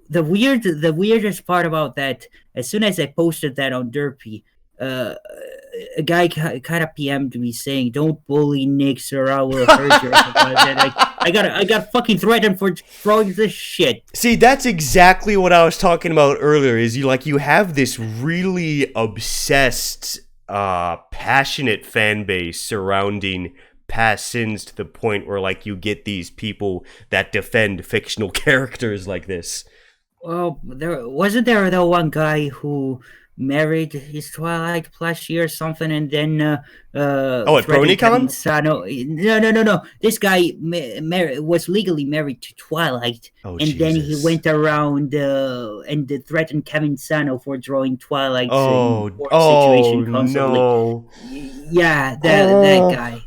the weirdest part about that, as soon as I posted that on Derpy, uh, a guy kind of PM'd me saying, "Don't bully Nix or I will hurt you." Or something like that. I got fucking threatened for throwing this shit. See, that's exactly what I was talking about earlier. Is you have this really obsessed, passionate fan base surrounding past sins to the point where like you get these people that defend fictional characters like this. Well, there wasn't there the one guy who married his Twilight plushie or something, and then Oh, at threatened Kevin BronyCon? Sano. No. This guy was legally married to Twilight, Oh and then he Jesus. went around and threatened Kevin Sano for drawing Twilights in Oh, work oh situation constantly. no. Yeah, that Oh. guy.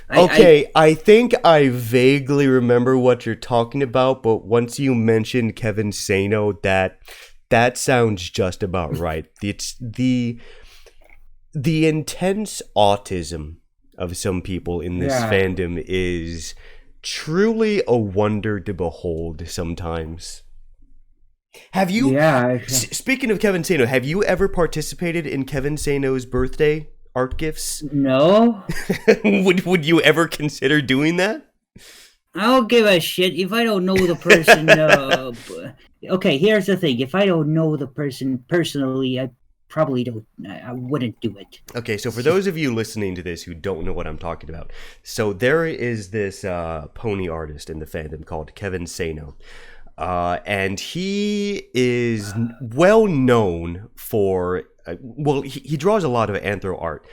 I Okay, I think I vaguely remember what you're talking about, but once you mentioned Kevin Sano, that sounds just about right. It's the intense autism of some people in this yeah. fandom is truly a wonder to behold sometimes. Have you Yeah, speaking of Kevin Sano, have you ever participated in Kevin Sano's birthday art gifts? no. Would you ever consider doing that? I don't give a shit if I don't know the person. Okay, here's the thing: if I don't know the person personally, I probably don't. I wouldn't do it. Okay, so for those of you listening to this who don't know what I'm talking about, so there is this pony artist in the fandom called Kevin Sano. And he is well known for well, he draws a lot of anthro art,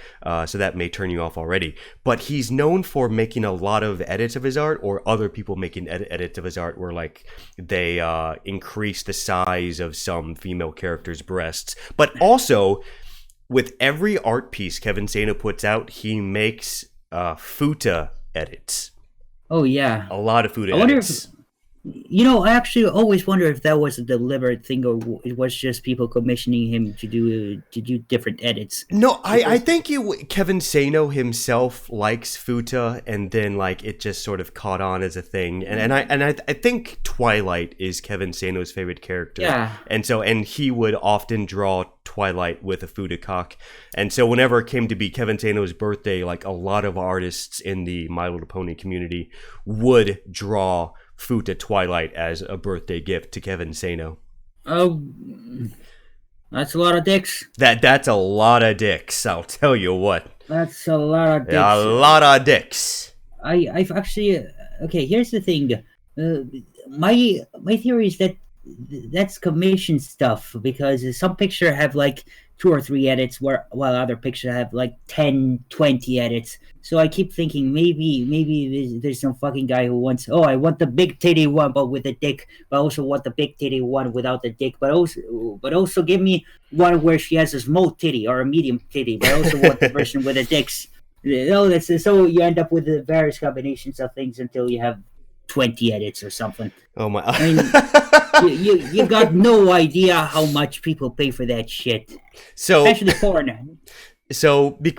so that may turn you off already. But he's known for making a lot of edits of his art, or other people making edits of his art, where like they increase the size of some female character's breasts. But also, with every art piece Kevin Sano puts out, he makes futa edits. Oh yeah, A lot of futa I wonder if edits. I actually always wonder if that was a deliberate thing or it was just people commissioning him to do different edits. No, I Because think Kevin Sano himself likes futa, and then like it just sort of caught on as a thing. I think Twilight is Kevin Sano's favorite character, yeah, and he would often draw Twilight with a futa cock. And so whenever it came to be Kevin Sano's birthday, like a lot of artists in the My Little Pony community would draw futa Twilight as a birthday gift to Kevin Sano. oh, that's a lot of dicks. That's a lot of dicks, I'll tell you what. That's a lot of dicks. A lot of dicks. I've actually okay. Here's the thing. My theory is that that's commission stuff because some picture have like 2 or 3 edits, while other pictures have like 10, 20 edits. So I keep thinking maybe there's some fucking guy who wants, oh, I want the big titty one but with a dick, but I also want the big titty one without the dick, but also give me one where she has a small titty or a medium titty, but I also want the version with the dicks. That's so you end up with the various combinations of things until you have 20 edits or something. Oh my! I mean, you got no idea how much people pay for that shit, so especially porn.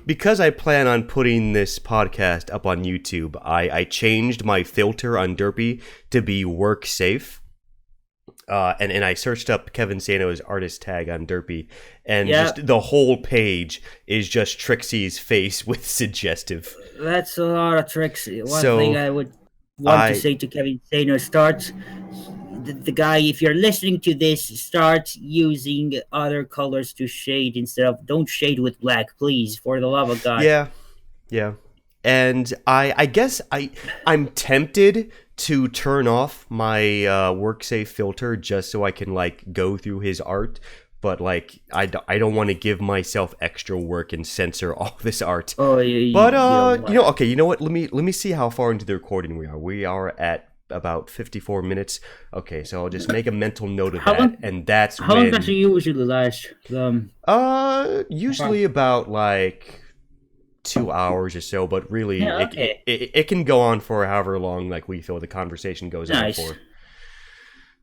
because I plan on putting this podcast up on YouTube, I changed my filter on Derpy to be work safe. And I searched up Kevin Sano's artist tag on Derpy, and just the whole page is just Trixie's face with suggestive. That's a lot of tricks. One So thing I would want to say to Kevin Sano, start the guy, if you're listening to this, start using other colors to shade instead of, don't shade with black, please, for the love of God. yeah, and I guess I'm tempted to turn off my WorkSafe filter just so I can like go through his art, but like I don't want to give myself extra work and censor all this art. Oh, But yeah. okay, you know what? Let me see how far into the recording we are. We are at about 54 minutes. Okay, so I'll just make a mental note of How that, long? and that's How long does it when usually last? usually about like 2 hours or so, but really Yeah. Okay. it can go on for however long like we feel the conversation goes on Nice. for.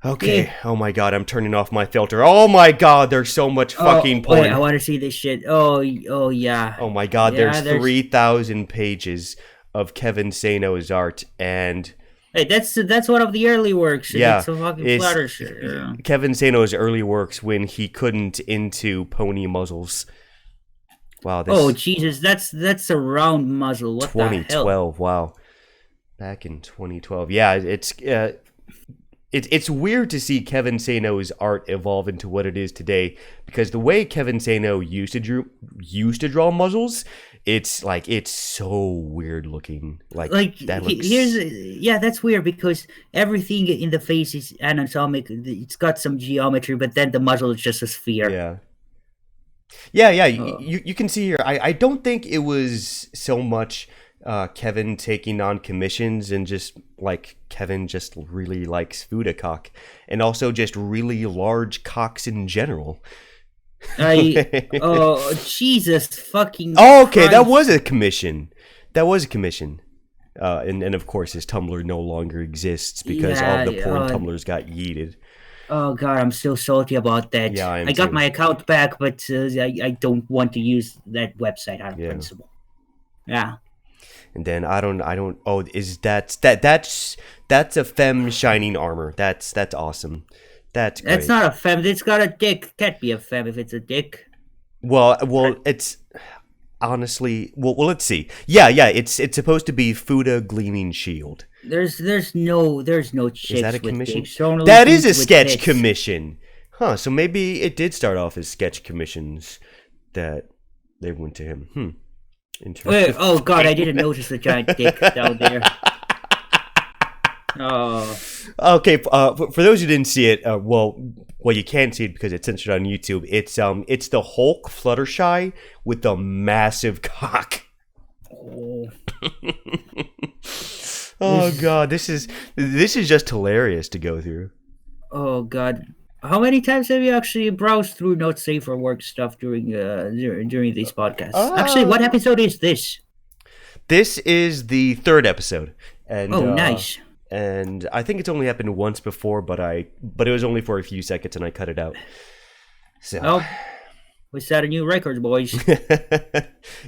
Yeah. Okay. Oh my god, I'm turning off my filter. Oh my god, there's so much Oh fucking wait, I porn. want to see this shit. Oh yeah. Oh my god, Yeah. there's There's. 3,000 pages of Kevin Sano's art, and Hey, that's one of the early works, and yeah, it's a fucking it's Fluttershy. Yeah. Kevin Sano's early works when he couldn't into pony muzzles. Wow, Oh this Jesus, that's a round muzzle. What the hell? 2012. Wow, back in 2012. Yeah, it's weird to see Kevin Sano's art evolve into what it is today, because the way Kevin Sano used to draw muzzles, it's so weird looking. Like Like that here's looks yeah, that's weird because everything in the face is anatomic. It's got some geometry, but then the muzzle is just a sphere. yeah. Yeah. Oh, You can see here. I don't think it was so much Kevin taking on commissions, and just like Kevin just really likes Fudacock, and also just really large cocks in general. I oh Jesus fucking Oh, okay, that was Christ! a commission. That was a commission. And of course his Tumblr no longer exists because all of Yeah. the porn Tumblrs got yeeted. Oh God, I'm still salty about that. Yeah, I am I got too. my account back, but I don't want to use that website out of Yeah. principle. Yeah. And then I don't oh, is that's a femme shining armor. That's awesome. That's That's great. not a fem. It's got a dick. Can't be a fem if it's a dick. Well, it's honestly well, let's see. Yeah, it's supposed to be Fuda Gleaming Shield. There's no Is that a chicks with commission? dicks. Only That is a dudes with sketch tits. commission. Huh, so maybe it did start off as sketch commissions that they went to him. Wait, Interesting. oh God, I didn't notice the giant dick down there. Oh, Okay, for those who didn't see it, well, you can't see it because it's censored on YouTube. It's the Hulk Fluttershy with the massive cock. oh. Oh god, this is just hilarious to go through. Oh God. How many times have you actually browsed through not safe for work stuff during these podcasts? Actually, what Uh, episode is this? this is the third episode, and Oh, nice. and I think it's only happened once before, but it was only for a few seconds, and I cut it out. So. Oh, we set a new record, boys.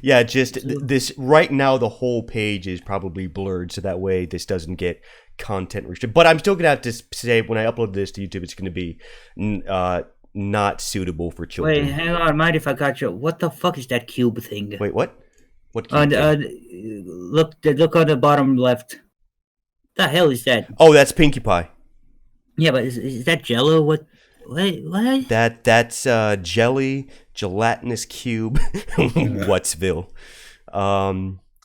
Yeah, just this right now the whole page is probably blurred, so that way this doesn't get content restricted. But I'm still gonna have to say when I upload this to YouTube, it's gonna be not suitable for Wait, children. hang on. Mind if I got you? What the fuck is that cube thing? Wait, what? What And cute thing? look on the bottom left. The hell is that? Oh, that's Pinkie Pie. Yeah, but is that Jello? What? Wait, what? That's jelly, gelatinous cube, What'sville.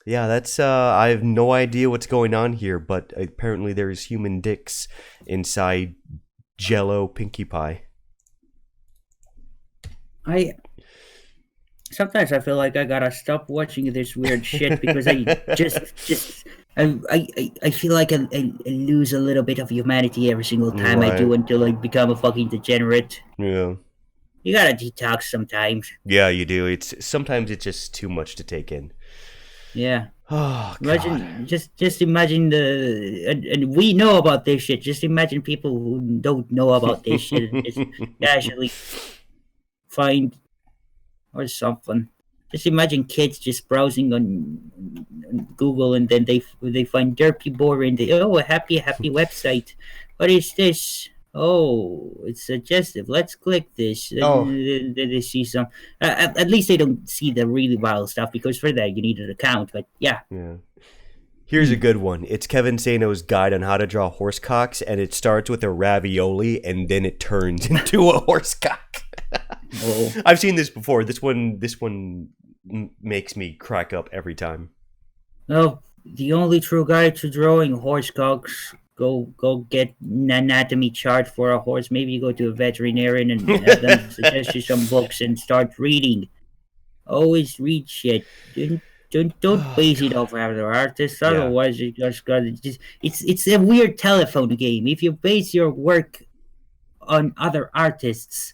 Yeah, that's I have no idea what's going on here, but apparently there's human dicks inside Jello Pinkie Pie. Sometimes I feel like I gotta stop watching this weird shit because I just I feel like I lose a little bit of humanity every single time I do Right. until I become a fucking degenerate. Yeah. You gotta detox sometimes. Yeah, you do. Sometimes it's just too much to take in. Yeah. Oh god. Imagine just imagine and we know about this shit. Just imagine people who don't know about this shit and just casually find or something. Just imagine kids just browsing on Google and then they find derpy boring. A happy website. What is this? Oh, it's suggestive. Let's click this. Oh, Then they see some. At least they don't see the really wild stuff because for that you need an account. But yeah, yeah. Here's a good one. It's Kevin Sano's guide on how to draw horse cocks, and it starts with a ravioli and then it turns into a horse cock. oh, I've seen this before. This one makes me crack up every time. no. The only true guide to drawing horse cocks go get an anatomy chart for a horse. Maybe you go to a veterinarian and have them suggest you some books and start reading. Always read shit. Don't Oh base it god. off other artists. Yeah. Otherwise, you just gotta just. It's a weird telephone game. If you base your work on other artists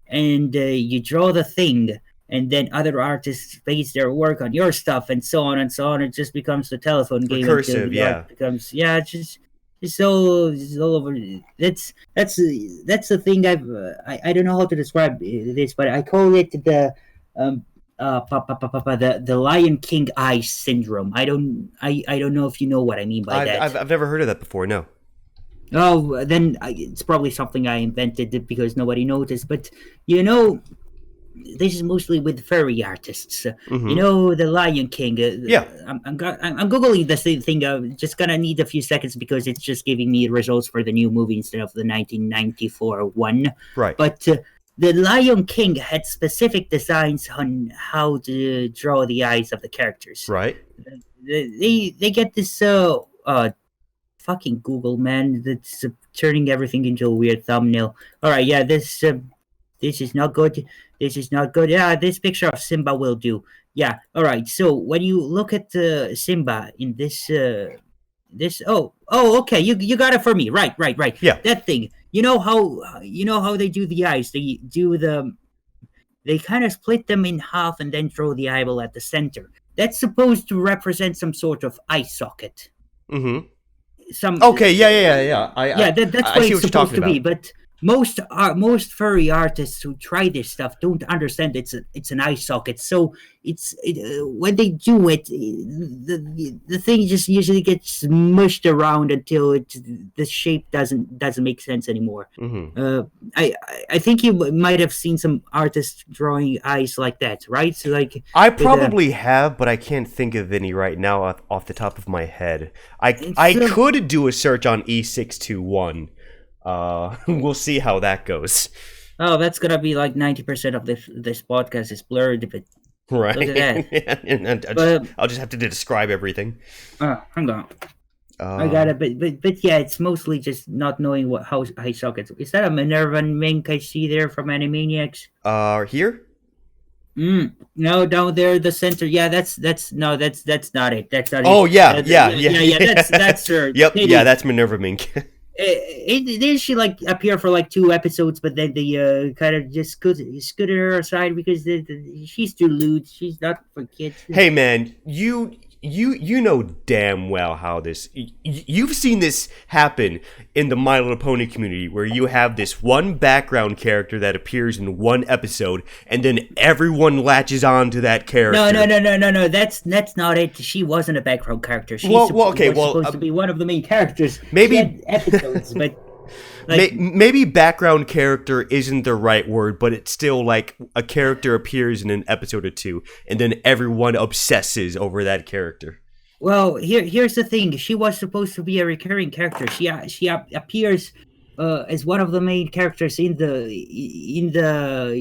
and you draw the thing, and then other artists base their work on your stuff, and so on and so on, it just becomes the telephone game until Recursive, the art yeah. becomes it's all over. That's the thing. I don't know how to describe this, but I call it the um the Lion King eye syndrome. I don't know if you know what I mean by that. I've never heard of that before, no. Oh, then it's probably something I invented because nobody noticed. But you know, this is mostly with furry artists. You Mm-hmm. know, the Lion King. Yeah. I'm googling the same thing. Just gonna need a few seconds because it's just giving me results for the new movie instead of the 1994 one. Right. But the Lion King had specific designs on how to draw the eyes of the characters. Right. They get this fucking Google, man, that's turning everything into a weird thumbnail. All right, yeah, this is not good. This is not good. Yeah, this picture of Simba will do. Yeah, all right. So when you look at Simba in this okay, you got it for me. Right. Yeah. That thing. You know how they do the eyes. They kind of split them in half and then throw the eyeball at the center. That's supposed to represent some sort of eye socket. Mm-hmm. Some Okay, yeah. Yeah, that's I what see it's what you're supposed talking to be. about. But most furry artists who try this stuff don't understand it's an eye socket. So when they do it, the thing just usually gets mushed around until the shape doesn't make sense anymore. Mm-hmm. I think you might have seen some artists drawing eyes like that, right? So like I with probably have, but I can't think of any right now off the top of my head. I it's could do a search on E621. We'll see how that goes. oh, that's gonna be like 90% of this podcast is blurred, but Right. look at that. And But I'll just have to describe everything. hang on. I got Uh, it, but yeah, it's mostly just not knowing what how eye sockets. Is that a Minerva mink I see there from Animaniacs? here? No, down there, the center. Yeah, that's no, that's not it. That's not it. Oh yeah, Yeah. That's her. Yep, yeah, Katie, that's Minerva Mink. didn't she like appear for like 2 episodes, but then they kind of just scooted her aside because she's too lewd. She's not for kids. Hey man, you know damn well how this you've seen this happen in the My Little Pony community where you have this one background character that appears in one episode and then everyone latches on to that character. No. That's not it. She wasn't a background character. She Well, was okay, supposed to be one of the main characters. maybe- She had episodes, but like Maybe background character isn't the right word, but it's still like a character appears in an episode or two, and then everyone obsesses over that character. well, here's the thing. She was supposed to be a recurring character. She appears as one of the main characters in the in the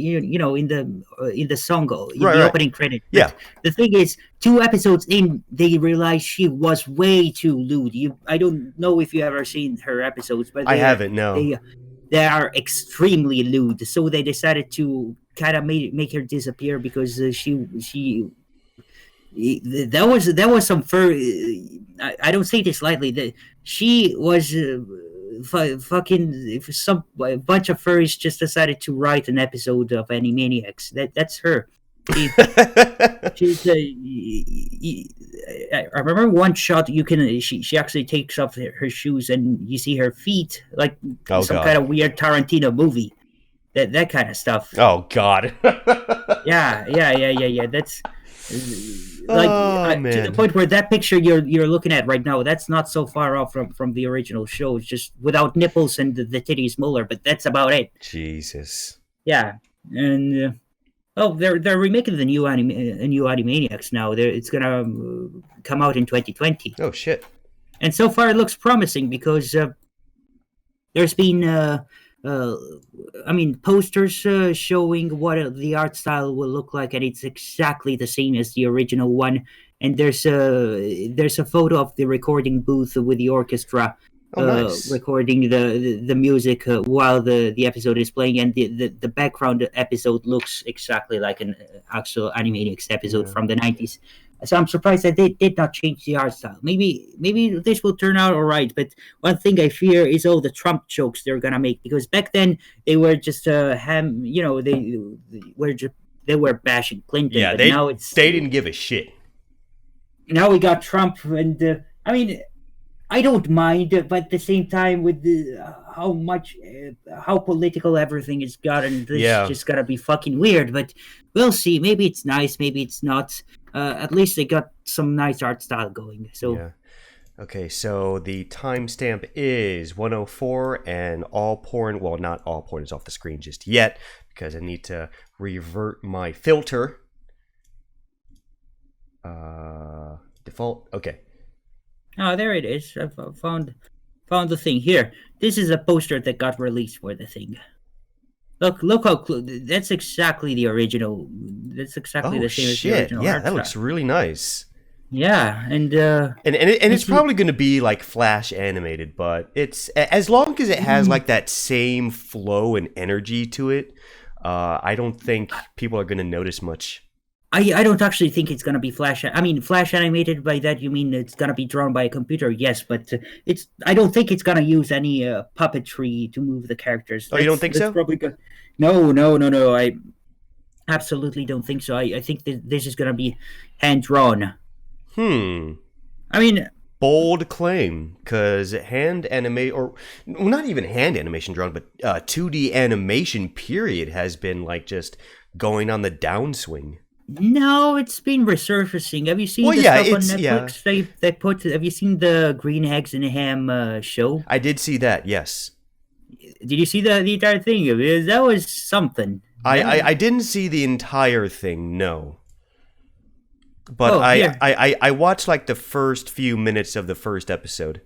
song in Right, the right. opening credit. Yeah. But the thing is, 2 episodes in, they realized she was way too lewd. I don't know if you ever seen her episodes, but I haven't, no. They are extremely lewd. So they decided to kind of make her disappear because that was some fur. I don't say this lightly. That she was fucking some a bunch of furries just decided to write an episode of Animaniacs. That's her. She, she's I remember one shot you can she actually takes off her shoes and you see her feet like Oh, some God. kind of weird Tarantino movie. That kind of stuff. Oh God. Yeah. That's like Oh, to the man. point where that picture you're looking at right now, that's not so far off from the original show. It's just without nipples and the titties smaller, but that's about it. Jesus. Yeah, and they're remaking the new new Animaniacs now. It's gonna come out in 2020, Oh shit. and so far it looks promising because there's been posters showing what the art style will look like, and it's exactly the same as the original one. And there's a photo of the recording booth with the orchestra, Oh, nice. recording the music while the episode is playing, and the background episode looks exactly like an actual Animaniacs episode Yeah. from the 90s. So I'm surprised that they did not change the art style. Maybe this will turn out all right, but one thing I fear is all the Trump jokes they're gonna make, because back then they were just they were just they were bashing Clinton, Yeah, but now it's they didn't give a shit. now we got Trump, and I mean, I don't mind, but at the same time, with how much, how political everything has gotten, this Yeah. just gotta be fucking weird. But we'll see. Maybe it's nice, maybe it's not. At least they got some nice art style going. So Yeah. Okay, so the timestamp is 104, and all porn, well, not all porn is off the screen just yet, because I need to revert my filter. Default, okay. oh, there it is. I found the thing here. This is a poster that got released for the thing. Look how that's exactly the original. That's exactly Oh, the same as the shit. original Yeah, art that looks style. really nice. Yeah, and And it's probably going to be like flash animated, but it's as long as it has like that same flow and energy to it. I don't think people are going to notice much. I don't actually think it's gonna be flash. I mean, flash animated. By that you mean it's gonna be drawn by a computer? Yes, but it's. I don't think it's gonna use any puppetry to move the characters. Oh, you don't think that's so? probably good. No, no, no, no. I absolutely don't think so. I think that this is gonna be hand drawn. Hmm. I mean, Bold claim, because hand animate, or well, not even hand animation drawn, but 2D animation period has been like just going on the downswing. no, it's been resurfacing. Have you seen Well, the yeah, stuff on it's yeah. Netflix? They put. Have you seen the Green Eggs and Ham show? I did see that. Yes, Did you see the entire thing? Because that was something. I didn't see the entire thing. No. But Oh, here. I watched like the first few minutes of the first episode.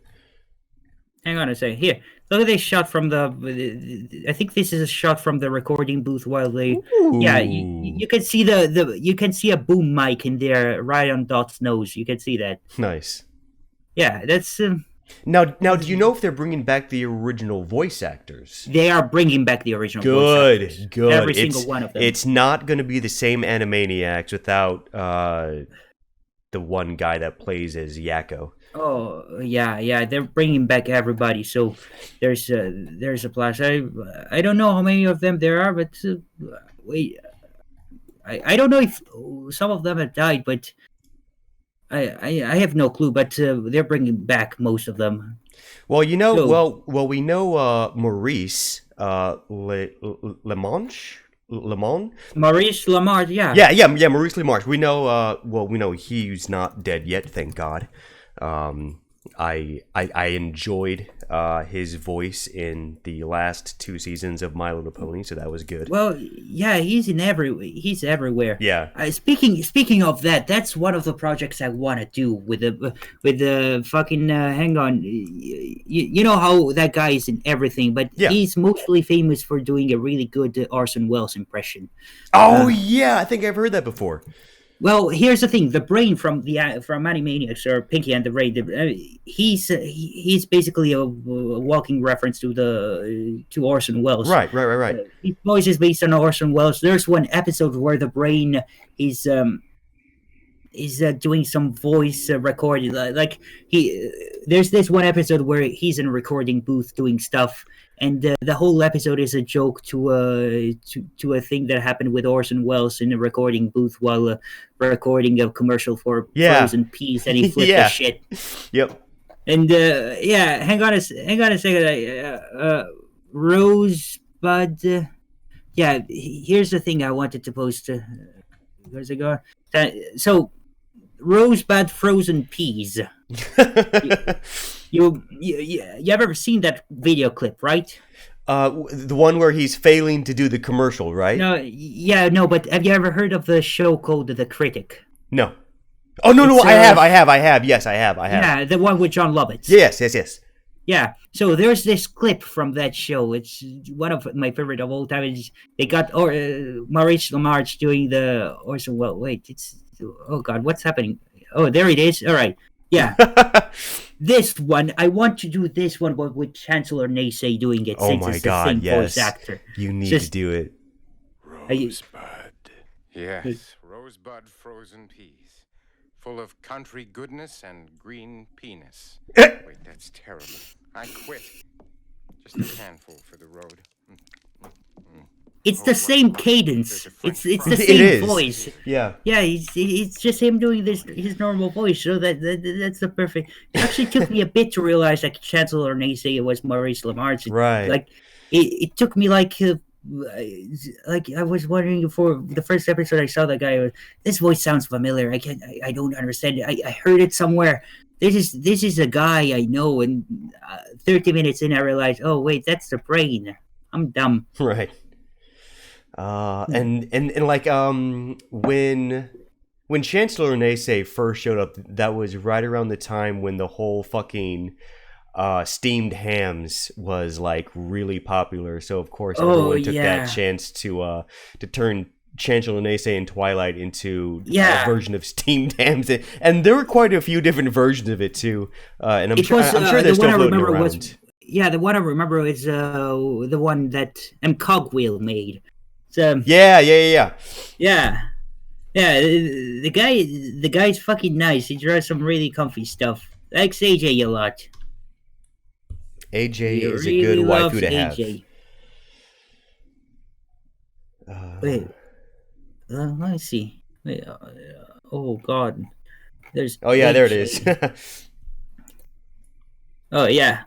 Hang on a second. Here, look at this shot from the. I think this is a shot from the recording booth while they. Yeah, you can see you can see a boom mic in there right on Dot's nose. You can see that. Nice. Yeah, that's. Now, do you know if they're bringing back the original voice actors? They are bringing back the original. Voice actors. Good. Every single one of them. It's not going to be the same Animaniacs without the one guy that plays as Yakko. Oh yeah, they're bringing back everybody. So there's a plus. I don't know how many of them there are, but wait, I don't know if some of them have died, but I have no clue. But they're bringing back most of them. Well, you know, So- we know Maurice Lemon. Maurice Lamar, yeah. Yeah, Maurice Lemarche. We know, we know he's not dead yet, thank God. I enjoyed his voice in the last 2 seasons of My Little Pony, so that was good. Well, yeah, he's everywhere. Yeah. Speaking of that, that's one of the projects I want to do with the fucking. Hang on, you know how that guy is in everything, but Yeah. he's mostly famous for doing a really good Orson Welles impression. Oh, yeah, I think I've heard that before. Well, here's the thing: the brain from Animaniacs or Pinky and the Brain. He's basically a walking reference to Orson Welles. Right. His voice is based on Orson Welles. There's one episode where the brain is doing some voice recording. Like there's this one episode where he's in a recording booth doing stuff, and the whole episode is a joke to a thing that happened with Orson Welles in a recording booth while recording a commercial for frozen peas, and he flipped the shit. Yep. And hang on a second. Rosebud. Yeah, here's the thing I wanted to post. Where's it going? So, Rosebud frozen peas. You ever seen that video clip, right? The one where he's failing to do the commercial, right? No, but have you ever heard of the show called The Critic? No. Oh, no, I have. Yes, I have. Yeah, the one with John Lovitz. Yes. Yeah, so there's this clip from that show. It's one of my favorite of all time. They got Maurice Lamarche doing the Orson Welles. Wait, oh God, what's happening? Oh, there it is. All right, yeah. this one, I want to do this one, but with Chancellor Naysay doing it, Oh since my it's the god, same voice yes. actor. You It's need to just, do it. I, Rosebud. Yes, rosebud frozen peas. Full of country goodness and green penis. Wait, that's terrible. I quit. Just a handful for the road. it's Oh, the what same luck. cadence. There's a French It's the fry. It same is. voice. Yeah. Yeah, it's just him doing this his normal voice. So that's the perfect. It actually took me a bit to realize that Chancellor Naysay was Maurice LaMarche. Right. Like it took me like I was wondering for the first episode I saw that guy. This voice sounds familiar. I don't understand it. I heard it somewhere. This is a guy I know. And 30 minutes in, I realized, oh wait, that's the brain. I'm dumb. Right. And like when Chancellor Naysay first showed up, that was right around the time when the whole fucking steamed hams was like really popular. So of course Oh everyone took that yeah, chance to turn Chancellor Naysay and Twilight into a yeah. version of steamed hams, and there were quite a few different versions of it too. And It was I'm sure they're the one still I floating remember around. was yeah, the one I remember is the one that Cogwheel made. So Yeah, yeah, yeah, yeah, yeah, the guy's fucking nice. He draws some really comfy stuff. Likes AJ a lot. yeah. AJ He is a good really waifu loves to have. AJ. Uh, Wait, let's see. Wait, oh God, there's oh yeah, there it is. AJ. Oh yeah,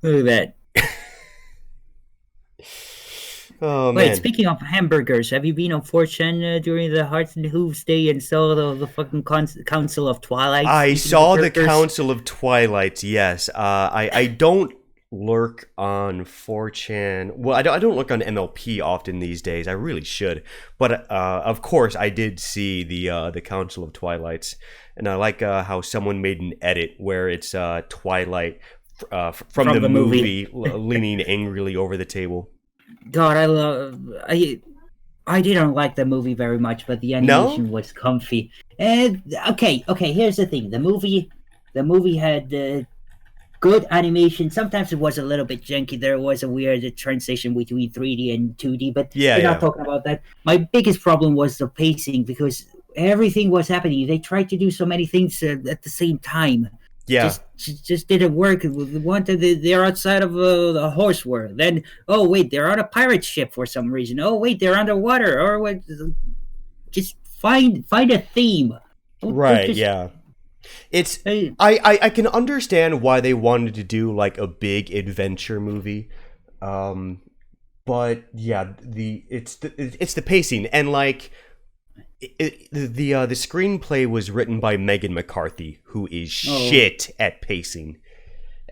look at that. Oh Wait, man. speaking of hamburgers, have you been on 4chan during the Hearts and Hooves Day and saw the fucking Council of Twilights I eating the saw the burgers? Council of Twilight. Yes, I don't lurk on 4chan. Well, I don't look on MLP often these days. I really should, but of course I did see the Council of Twilights, and I like how someone made an edit where it's Twilight from the From the movie. movie leaning angrily over the table. God, I didn't like the movie very much, but the No? animation was comfy. And okay. Here's the thing: the movie had good animation. Sometimes it was a little bit janky. There was a weird transition between 3D and 2D, but Yeah, we're not yeah, talking about that. My biggest problem was the pacing because everything was happening. They tried to do so many things at the same time. yeah. Just didn't work. They're outside of the horse war. Then oh wait, they're on a pirate ship for some reason. Oh wait, they're underwater. Or what? Just find a theme. Don't Right, just yeah. It's uh, I can understand why they wanted to do like a big adventure movie, but yeah, it's the pacing and like the screenplay was written by Megan McCarthy, who is oh shit at pacing,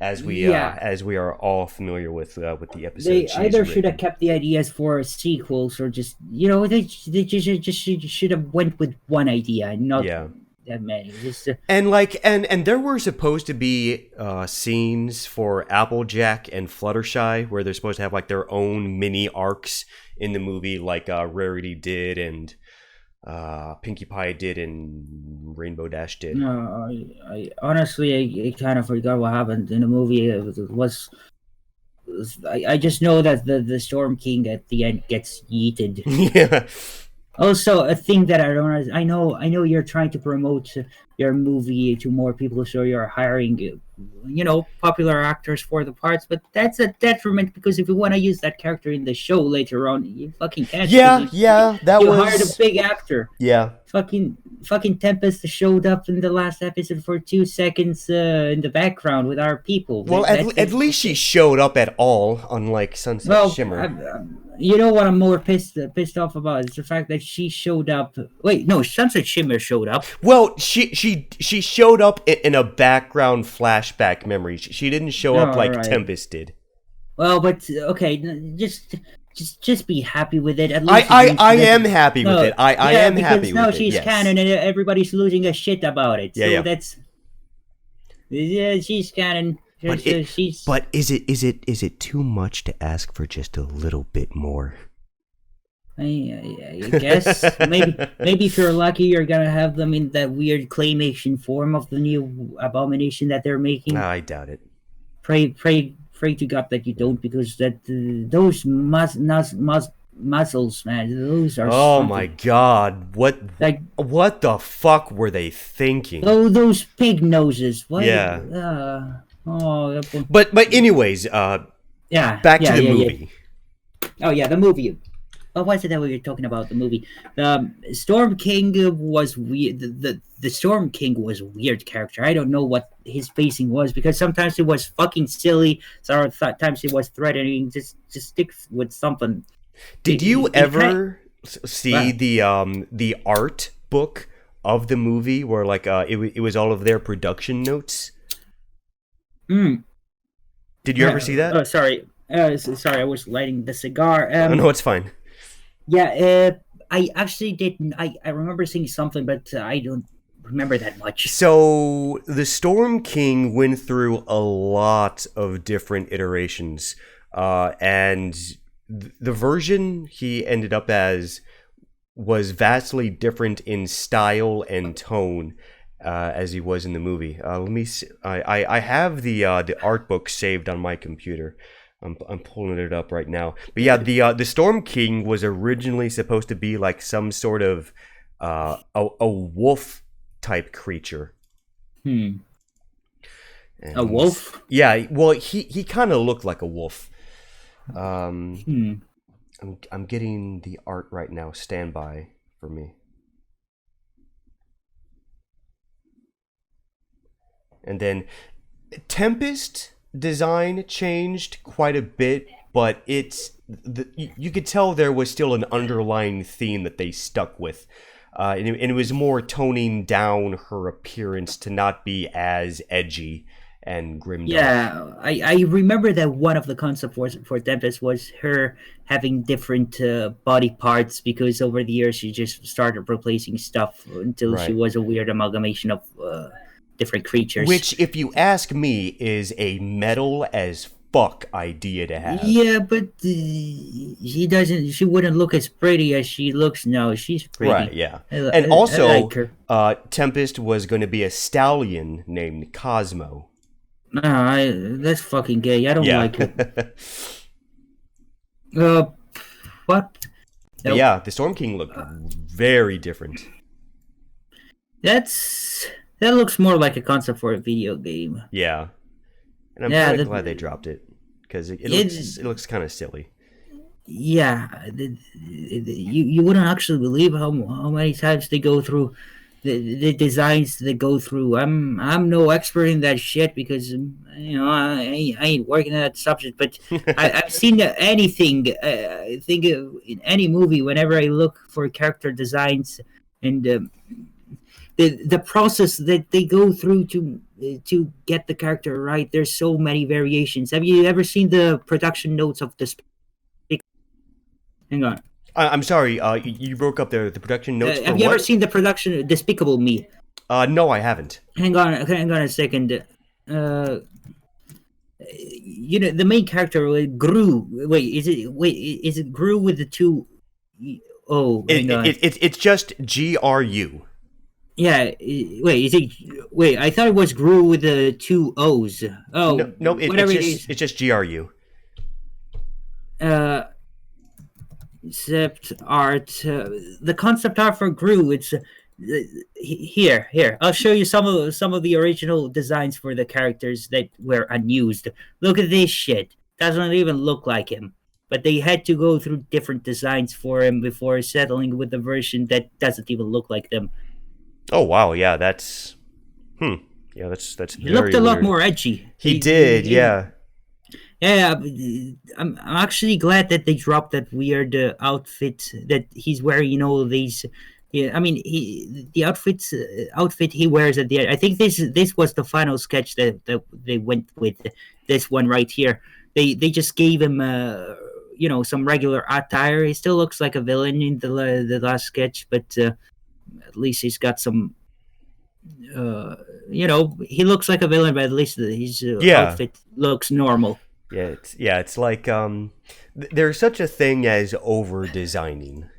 yeah. as we are all familiar with the episode They she's either should have written. kept the ideas for sequels or just they just should have went with one idea and not Yeah. that many. Just And like and there were supposed to be scenes for Applejack and Fluttershy where they're supposed to have like their own mini arcs in the movie, like Rarity did and Pinkie Pie did and Rainbow Dash did. no, I honestly I kind of forgot what happened in the movie. I just know that the Storm King at the end gets yeeted. Yeah, Also, a thing that I don't I know you're trying to promote your movie to more people, so you're hiring popular actors for the parts, but that's a detriment because if you want to use that character in the show later on, you fucking can't because yeah. That you hired a was big actor. yeah. Fucking Tempest showed up in the last episode for 2 seconds in the background with our people. Well, at least she showed up at all, unlike Sunset Well, Shimmer. you know what I'm more pissed off about is the fact that she showed up. Wait, no, Sunset Shimmer showed up. Well, she showed up in a background flashback memory. She didn't show up like Alright. Tempest did. Well, but okay, just be happy with it. At least I am happy with it. I yeah, am because happy now with it. she's Yes. canon and everybody's losing a shit about it. Yeah, So yeah. that's she's canon. She's But is it too much to ask for just a little bit more? I guess maybe if you're lucky, you're gonna have them in that weird claymation form of the new abomination that they're making. I doubt it. Pray to God that you don't, because that those muscles, man, those are Oh my something. god, Like what the fuck were they thinking? those pig noses. Why? Yeah. Oh, But anyways, yeah, back to yeah, the yeah, yeah. movie. Oh yeah, the movie. What was it that we were talking about? The movie. Storm King was weird. The Storm King was a weird character. I don't know what his facing was, because sometimes it was fucking silly. Sometimes it was threatening. Just stick with something. Did you It kind. ever see Wow. the art book of the movie where like it was all of their production notes? Mm. Did you ever see that? Oh, sorry. Sorry, I was lighting the cigar. No, it's fine. Yeah. I actually didn't. I remember seeing something, but I don't remember that much. So the Storm King went through a lot of different iterations, and the version he ended up as was vastly different in style and tone as he was in the movie. Let me see. I have the art book saved on my computer. I'm pulling it up right now. But yeah, the Storm King was originally supposed to be like some sort of a wolf type creature. Hmm. And A wolf? Yeah, well, he kind of looked like a wolf. Hmm. I'm getting the art right now. Stand by for me. And then Tempest design changed quite a bit, but you could tell there was still an underlying theme that they stuck with. And it was more toning down her appearance to not be as edgy and grimdark. Yeah, I remember that one of the concepts for Tempest was her having different body parts, because over the years she just started replacing stuff until she Right. was a weird amalgamation of different creatures. Which, if you ask me, is a metal as fuck idea to have. Yeah, but she doesn't. She wouldn't look as pretty as she looks now. She's Right, pretty. yeah. I, And I like also, her. Tempest was going to be a stallion named Cosmo. Nah, that's fucking gay. I don't Yeah. like it. Uh, what? But Nope. yeah, the Storm King looked very different. That looks more like a concept for a video game. Yeah. And I'm Yeah, kind of glad they dropped it because it looks kind of silly. yeah. You wouldn't actually believe how many times they go through the designs they go through. I'm no expert in that shit, because I ain't working on that subject, but I've seen anything. I think in any movie, whenever I look for character designs and the process that they go through to get the character right. There's so many variations. Have you ever seen the production notes of this? Hang on. I'm sorry, you broke up the production notes for Have you ever what? seen the production Despicable Me? No, I haven't. Hang on a second. The main character Gru. Is it Gru with the two? Oh, hang on. It's just GRU. Yeah, wait, is it? Wait, I thought it was Gru with the two O's. Oh, No, whatever it is. it's just GRU. Concept art. The concept art for Gru. It's here. I'll show you some of the original designs for the characters that were unused. Look at this shit. Doesn't even look like him. But they had to go through different designs for him before settling with the version that doesn't even look like them. Oh wow, yeah, that's yeah, that's He very looked a lot weird. more edgy. He did, yeah. Yeah, I'm actually glad that they dropped that weird outfit that he's wearing. These. Yeah, I mean, the outfit he wears at the end. I think this was the final sketch that they went with. This one right here. They just gave him some regular attire. He still looks like a villain in the last sketch, but at least he's got some. He looks like a villain, but at least his Yeah. outfit looks normal. It's like There's such a thing as over designing.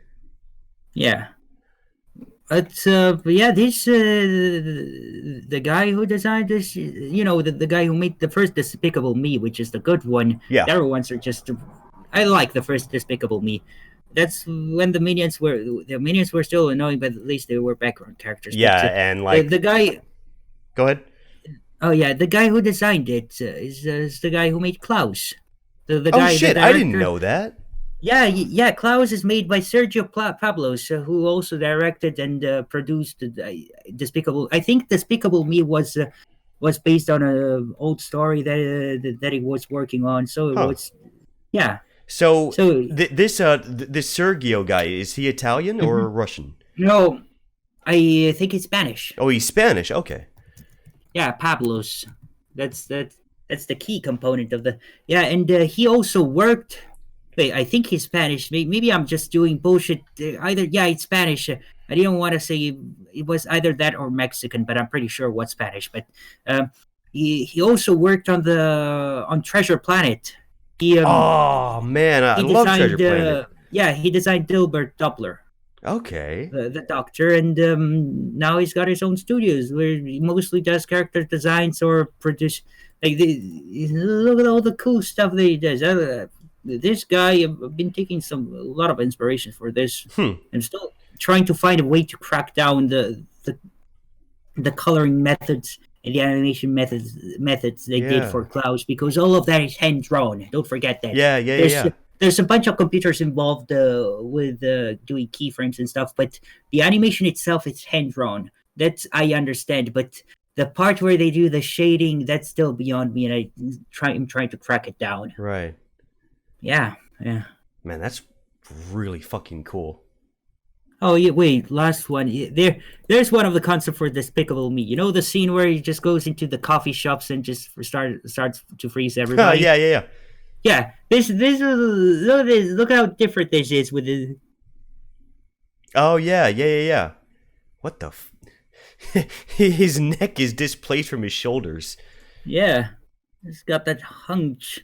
Yeah. But yeah, this the guy who designed this, the guy who made the first Despicable Me, which is the good one. Yeah. The other ones are just. I like the first Despicable Me. That's when the minions were still annoying, but at least they were background characters. Yeah, But, and like, the guy. go ahead. Oh yeah, the guy who designed it is the guy who made Klaus. The Oh guy, the shit, I didn't director. know that. Yeah. Klaus is made by Sergio Pablos, who also directed and produced Despicable. I think Despicable Me was based on a old story that he was working on. So it Huh. was, yeah. So, So this Sergio guy, is he Italian or Russian? no, I think it's Spanish. Oh, he's Spanish. Okay. Yeah, Pablos. That's the key component of the. Yeah, and he also worked. Wait, I think he's Spanish. Maybe I'm just doing bullshit. It's Spanish. I didn't want to say it was either that or Mexican, but I'm pretty sure it was Spanish. But he also worked on Treasure Planet. Oh man, I He love designed, Treasure Planet. he designed Dilbert Doppler, Okay. the Doctor, and now he's got his own studios where he mostly does character designs or produce. Look at all the cool stuff that he does. This guy, I've been taking a lot of inspiration for this. I'm still trying to find a way to crack down the coloring methods and the animation methods they did for Klaus, because all of that is hand drawn. Don't forget that. Yeah. There's a bunch of computers involved with doing keyframes and stuff, but the animation itself is hand drawn. That's I understand, but the part where they do the shading, that's still beyond me, and I'm trying to crack it down. Right. Yeah. Man, that's really fucking cool. Oh yeah, wait, last one. There's one of the concept for Despicable Me. You know the scene where he just goes into the coffee shops and just starts to freeze everybody. Yeah. Yeah. This look how different this is with the. Oh yeah. What the? His neck is displaced from his shoulders. Yeah, it's got that hunch.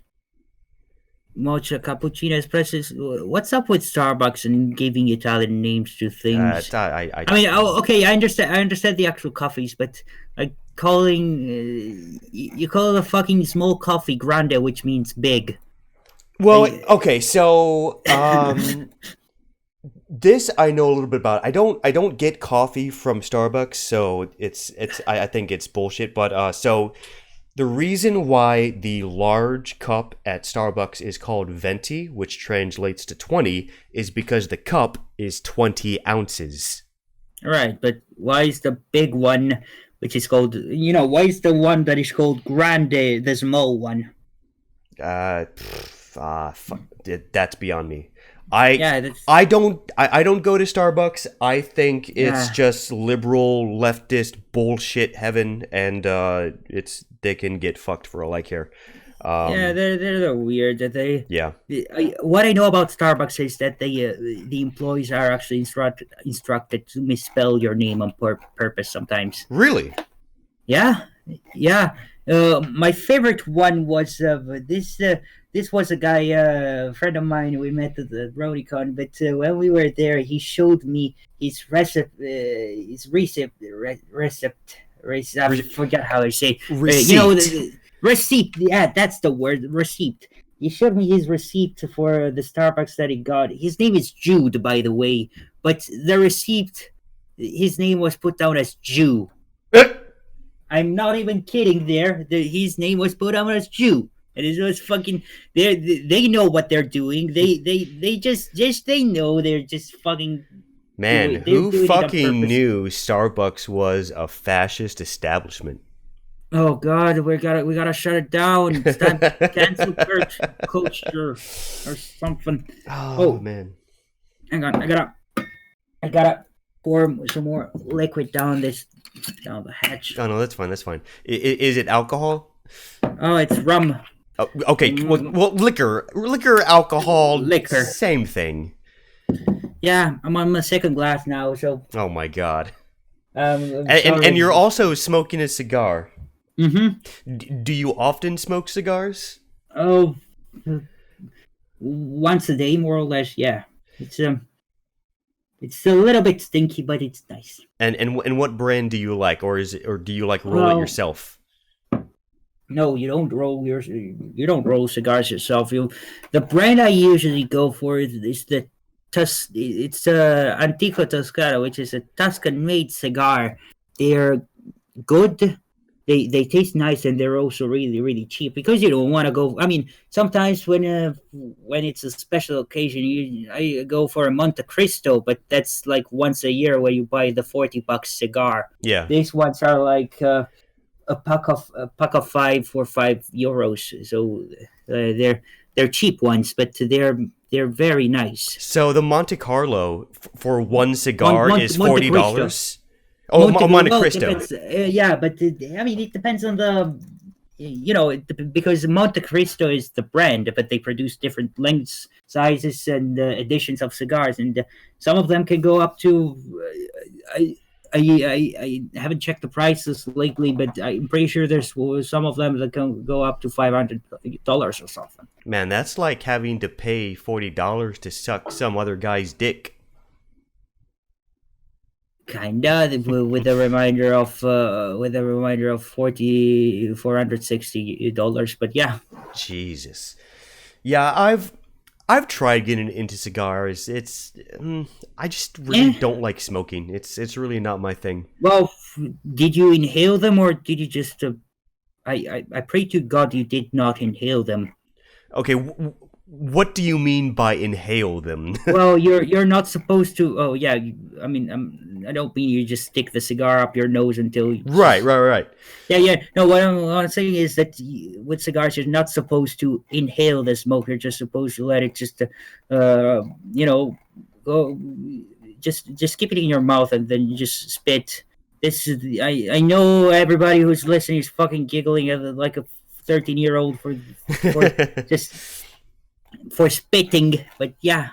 Mocha cappuccino espressos. What's up with Starbucks and giving Italian names to things? I mean, okay, I understand the actual coffees, but like calling you call it a fucking small coffee grande, which means big. Well, okay, so this I know a little bit about. I don't get coffee from Starbucks, so I think it's bullshit. But so the reason why the large cup at Starbucks is called venti, which translates to 20, is because the cup is 20 ounces. Right, but why is the big one, which is called, why is the one that is called grande the small one? That's beyond me. I don't go to Starbucks. I think it's just liberal leftist bullshit heaven, and they can get fucked for all I care. They're weird. That they what I know about Starbucks is that the employees are actually instructed to misspell your name on purpose sometimes. Really? Yeah. My favorite one was this was a guy, a friend of mine we met at the BronyCon, but when we were there, he showed me his receipt. I forgot how to say. Receipt. Receipt. Yeah, that's the word. Receipt. He showed me his receipt for the Starbucks that he got. His name is Jude, by the way, but the receipt, his name was put down as Jew. I'm not even kidding. His name was put down as Jew. And it was fucking. They know what they're doing. They just they know they're just fucking. Man, who fucking knew Starbucks was a fascist establishment? Oh God, we gotta shut it down. It's time to cancel culture or something. Oh man, hang on, I gotta pour some more liquid down the hatch. Oh no, that's fine. Is it alcohol? Oh, it's rum. Oh, okay, well, liquor, alcohol, liquor, same thing. Yeah, I'm on my second glass now, so. Oh my God. And you're also smoking a cigar. Mm-hmm. Do you often smoke cigars? Oh, once a day, more or less. Yeah, it's a little bit stinky, but it's nice. And what brand do you like, or do you like roll it Well, yourself? no, you don't roll cigars yourself. The brand I usually go for is the it's Antico Toscano, which is a Tuscan made cigar. They're good. They taste nice, and they're also really cheap because you don't want to go. I mean, sometimes when it's a special occasion, I go for a Monte Cristo, but that's like once a year where you buy the $40 cigar. Yeah. These ones are like a pack of five for €5. So they're cheap ones, but they're very nice. So the Monte Carlo for one cigar is Monte Cristo. $40. Oh, Monte Well, Cristo. depends, yeah, but I mean, it depends on because Monte Cristo is the brand, but they produce different lengths, sizes, and editions of cigars, and some of them can go up to. I haven't checked the prices lately, but I'm pretty sure there's some of them that can go up to $500 or something. Man, that's like having to pay $40 to suck some other guy's dick. Kinda, with a reminder of $460, but yeah. Jesus. Yeah, I've tried getting into cigars. I just really don't like smoking. It's really not my thing. Well, did you inhale them, or did you just? I pray to God you did not inhale them. Okay, what do you mean by inhale them? Well, you're not supposed to. Oh yeah, I mean, I don't mean you just stick the cigar up your nose until. Right. Yeah. No, what I'm saying is that with cigars, you're not supposed to inhale the smoke. You're just supposed to let it just, go. Just keep it in your mouth and then you just spit. This is I know everybody who's listening is fucking giggling at like a 13-year-old for just for spitting, but yeah.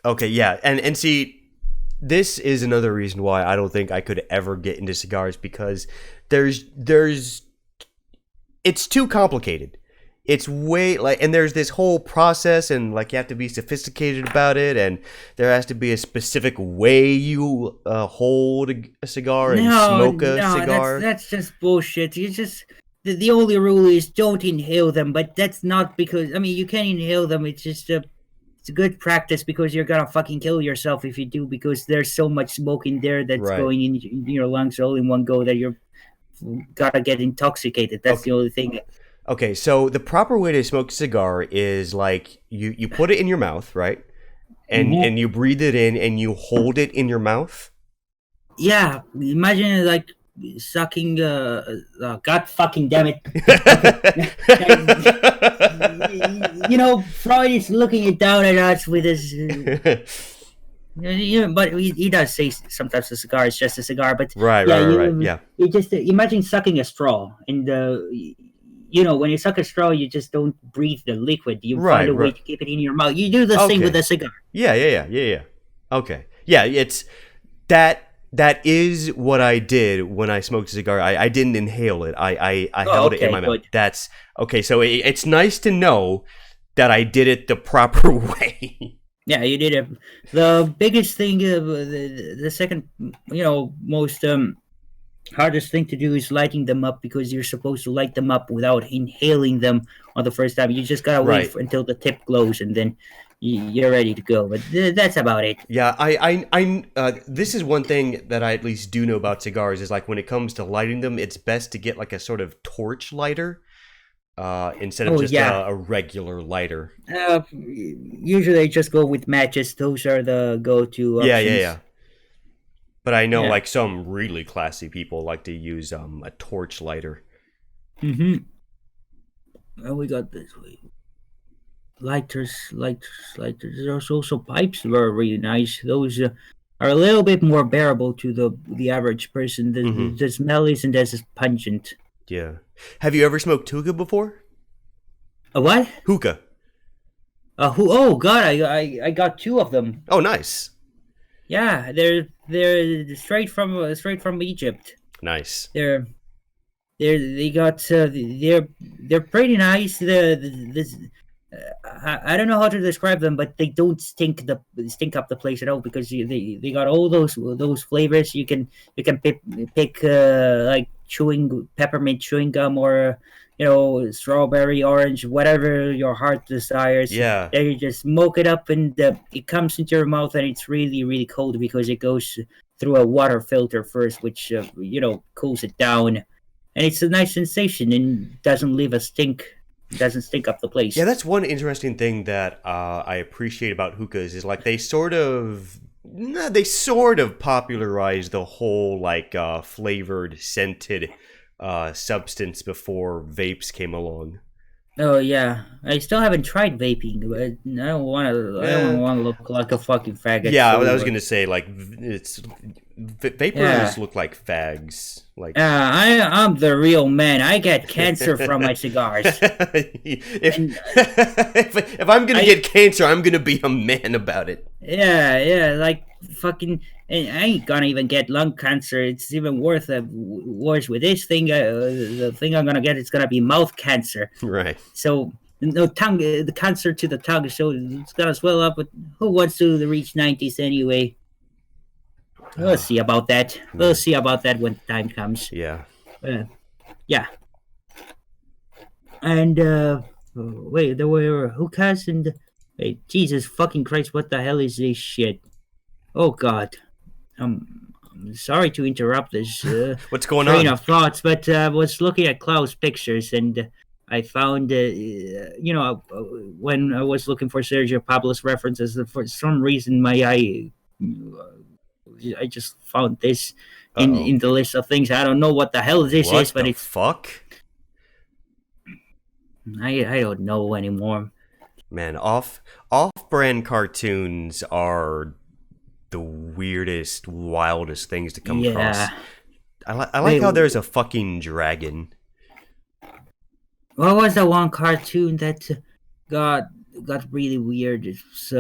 Okay, yeah, and see, this is another reason why I don't think I could ever get into cigars, because there's it's too complicated. It's way and there's this whole process, and like you have to be sophisticated about it, and there has to be a specific way you hold a cigar and smoke a cigar. That's just bullshit. You just the only rule is don't inhale them, but that's not because you can inhale them. It's just it's a good practice because you're gonna fucking kill yourself if you do, because there's so much smoke in there that's going in your lungs all in one go that you're gotta get intoxicated. That's the only thing. Okay, so the proper way to smoke a cigar is like you put it in your mouth, right? And you breathe it in and you hold it in your mouth. Yeah, imagine like sucking god fucking damn it. Freud is looking it down at us with his but he does say sometimes a cigar is just a cigar, but right. You just imagine sucking a straw, and when you suck a straw, you just don't breathe the liquid. You find a way to keep it in your mouth. You do the same with a cigar. Yeah. Okay. Yeah, it's that is what I did when I smoked a cigar. I didn't inhale it. I held it in my mouth. That's okay. So it's nice to know that I did it the proper way. Yeah, you did it. The biggest thing, the second, most hardest thing to do is lighting them up, because you're supposed to light them up without inhaling them on the first time. You just gotta wait until the tip glows, and then you're ready to go. But that's about it. Yeah, I this is one thing that I at least do know about cigars, is like when it comes to lighting them, it's best to get like a sort of torch lighter instead of just a regular lighter. Usually I just go with matches. Those are the go-to options. Yeah. But I know like some really classy people like to use a torch lighter. And we got this lighters. There's also pipes that are really nice. Those are a little bit more bearable to the average person. The smell isn't as pungent. Yeah. Have you ever smoked hookah before? A what? Hookah. Oh God, I got 2 of them. Oh, nice. Yeah, they're straight from Egypt. Nice. They're pretty nice. I don't know how to describe them, but they don't stink up the place at all because they got all those flavors. You can pick like chewing peppermint chewing gum or strawberry, orange, whatever your heart desires. Yeah. Then you just smoke it up and it comes into your mouth and it's really really cold because it goes through a water filter first, which cools it down, and it's a nice sensation and doesn't leave a stink. Doesn't stink up the place. Yeah, that's one interesting thing that I appreciate about hookahs is like they sort of popularized the whole like flavored scented substance before vapes came along. Oh yeah, I still haven't tried vaping, but I don't want to. I don't want to look like a fucking faggot. Yeah, so, I was gonna say like vapors Yeah. look like fags. Like I'm the real man. I get cancer from my cigars. if, And, if I'm gonna I- get cancer, I'm gonna be a man about it. Yeah, like fucking. And I ain't gonna even get lung cancer. It's even worse with this thing. The thing I'm gonna get is gonna be mouth cancer. Right. So no tongue, the cancer to the tongue. So it's gonna swell up. But who wants to reach 90s anyway? We'll see about that. We'll see about that when the time comes. Yeah. Yeah. And wait, there were hookahs and wait, Jesus fucking Christ, what the hell is this shit? Oh God, I'm sorry to interrupt this What's going train on? of thoughts, but I was looking at Klaus' pictures and I found, when I was looking for Sergio Pablo's references, for some reason I just found this Uh-oh. in the list of things. I don't know what the hell this What is, but the it's fuck? I don't know anymore. Man, off-brand cartoons are the weirdest, wildest things to come across. Yeah. I like Wait, how there's a fucking dragon. What was the one cartoon that got really weird? It's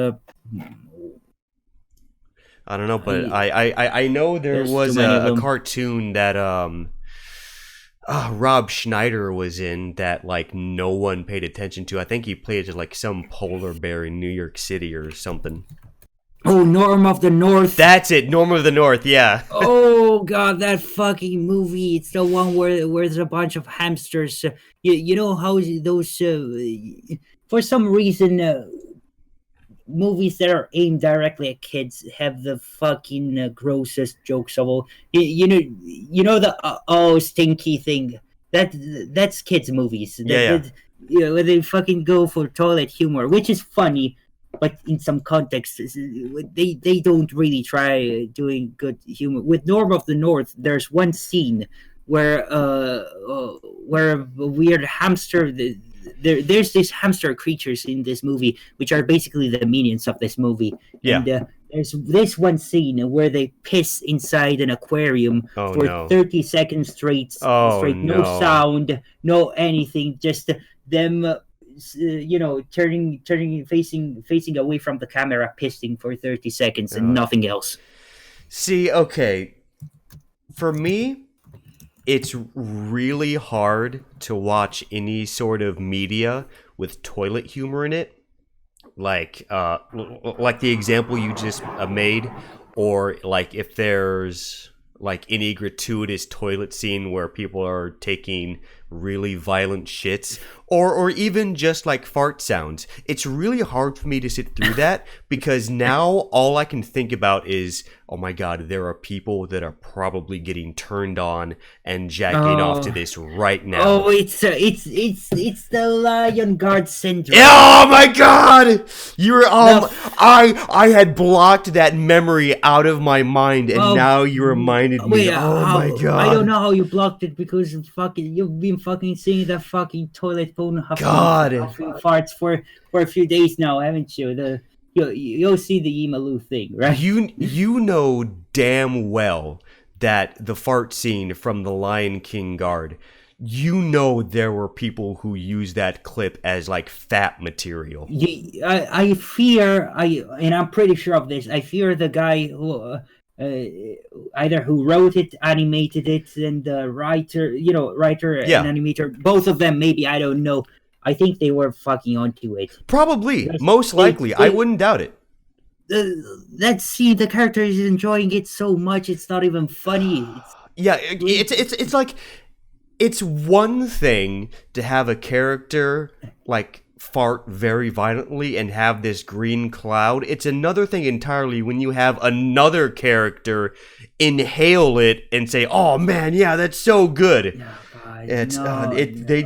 I don't know, but I know there There's was too many of a them. cartoon that Rob Schneider was in that like no one paid attention to. I think he played like some polar bear in New York City or something. Oh, Norm of the North. That's it, Norm of the North. Yeah. Oh God, that fucking movie! It's the one where there's a bunch of hamsters. You know how those for some reason movies that are aimed directly at kids have the fucking grossest jokes of all. You know the oh stinky thing. That's kids movies. Yeah. Where they fucking go for toilet humor, which is funny, but in some contexts, they don't really try doing good humor. With Norm of the North, there's one scene where a weird hamster. There's these hamster creatures in this movie, which are basically the minions of this movie. Yeah. And there's this one scene where they piss inside an aquarium Oh, for no. 30 seconds straight. Oh, No no. sound, no anything, just them turning facing away from the camera, pissing for 30 seconds and nothing else. See, okay. For me, it's really hard to watch any sort of media with toilet humor in it. Like the example you just made, or like if there's like any gratuitous toilet scene where people are taking really violent shits, or even just like fart sounds. It's really hard for me to sit through that because now all I can think about is, oh my god, there are people that are probably getting turned on and jacking off to this right now. Oh, it's the Lion Guard syndrome. Oh my god! You were I had blocked that memory out of my mind, and now you reminded me. Oh my god! I don't know how you blocked it because you've been fucking seeing that fucking toilet phone huffing farts for a few days now, haven't you? You'll see the Emalu thing, right? You know damn well that the fart scene from the Lion King Guard, you know there were people who used that clip as like fat material. I fear, and I'm pretty sure of this, I fear the guy who either who wrote it, animated it, and the writer and animator, both of them maybe, I don't know. I think they were fucking onto it. Probably, Because most likely. I wouldn't doubt it. Let's see, the character is enjoying it so much it's not even funny. Yeah, it's like it's one thing to have a character like fart very violently and have this green cloud. It's another thing entirely when you have another character inhale it and say, "Oh man, yeah, that's so good." God, It's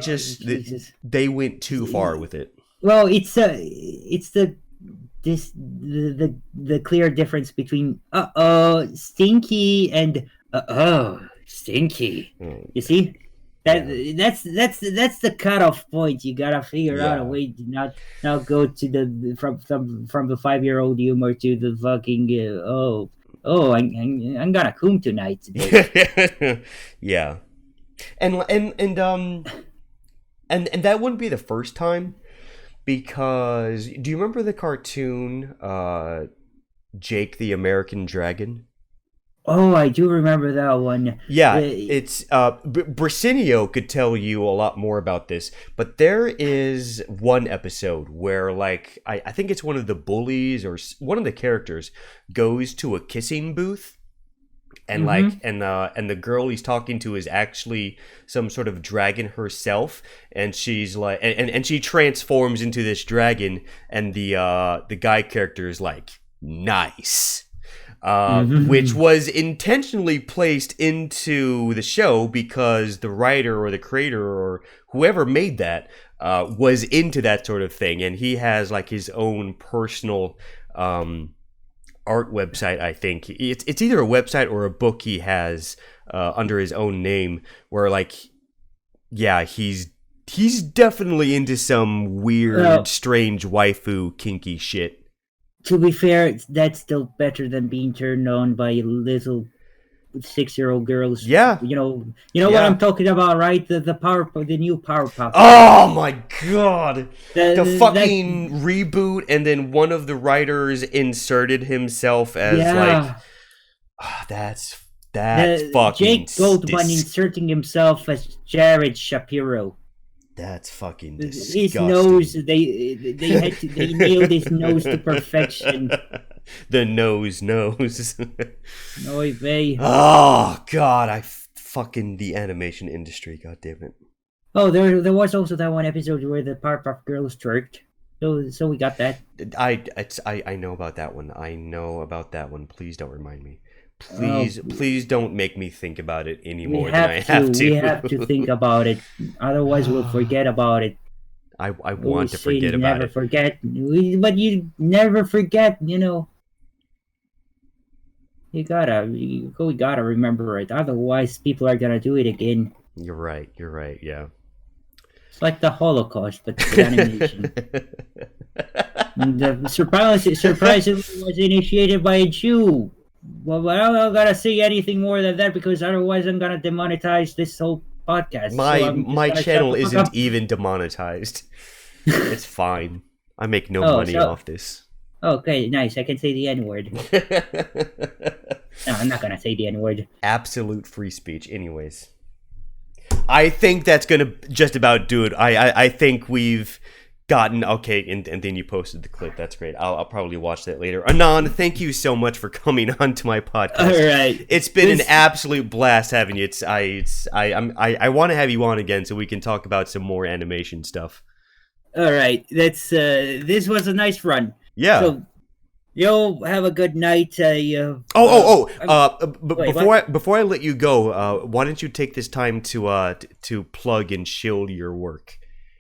Jesus. they went too far with it. Well, it's the clear difference between stinky and stinky. You see? That's the cutoff point. You gotta figure out a way to not go to the from the 5-year-old humor to the fucking I'm gonna coom tonight today. Yeah. And that wouldn't be the first time, because do you remember the cartoon Jake the American Dragon? Oh, I do remember that one. Yeah, it's Brasinio could tell you a lot more about this, but there is one episode where, like, I think it's one of the bullies or one of the characters goes to a kissing booth, and and the girl he's talking to is actually some sort of dragon herself, and she's like, and she transforms into this dragon, and the guy character is like, nice. Which was intentionally placed into the show because the writer or the creator or whoever made that was into that sort of thing, and he has like his own personal art website. I think it's either a website or a book he has under his own name, where like, yeah, he's definitely into some weird, strange waifu kinky shit. To be fair, that's still better than being turned on by little 6-year-old girls. Yeah, you know what I'm talking about, right? The new Powerpuff. Oh my god, the fucking reboot, and then one of the writers inserted himself as that's fucking Jake Goldman inserting himself as Jared Shapiro. That's fucking disgusting. His nose, they nailed his nose to perfection. The nose. Oy vey. Oh god, fucking the animation industry, god damn it. Oh, there was also that one episode where the Powerpuff Girls twerked. So we got that. I know about that one. Please don't remind me. Please don't make me think about it any more than I have to. We have to think about it. Otherwise, we'll forget about it. I want to forget about it. Forget. But you never forget, you know. We gotta remember it. Otherwise, people are gonna do it again. You're right, yeah. It's like the Holocaust, but with animation. The surprisingly was initiated by a Jew. Well, I don't gotta say anything more than that because otherwise I'm gonna demonetize this whole podcast. My channel isn't even demonetized. It's fine. I make no money off this. Okay, nice. I can say the N-word. No, I'm not gonna say the N-word. Absolute free speech. Anyways, I think that's gonna just about do it. I think we've gotten okay, and then you posted the clip. That's great. I'll probably watch that later. Anon, thank you so much for coming on to my podcast. All right, it's been an absolute blast having you. I want to have you on again so we can talk about some more animation stuff. All right, this was a nice run. Yeah. So, yo, have a good night. Before I let you go, why don't you take this time to plug and shill your work?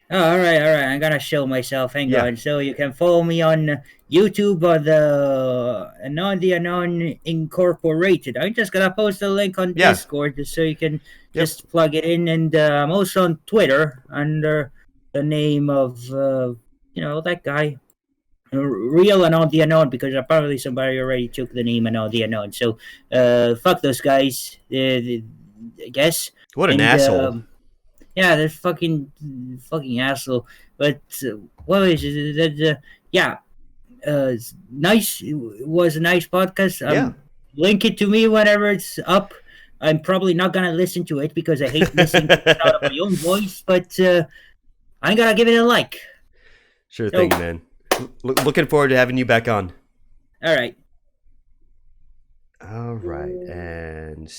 Oh, all right. I'm gonna show myself. Hang on. So you can follow me on YouTube on the AnonTheAnon Incorporated. I'm just gonna post a link on Discord so you can just plug it in. And I'm also on Twitter under the name of that guy, Real AnonTheAnon, because apparently somebody already took the name AnonTheAnon. So fuck those guys. I guess. What an asshole. Yeah, they're fucking asshole. But what is it? Nice. It was a nice podcast. Link it to me whenever it's up. I'm probably not gonna listen to it because I hate listening to the sound of my own voice. But I gotta give it a like. Sure thing, man. Looking forward to having you back on. All right. All right, and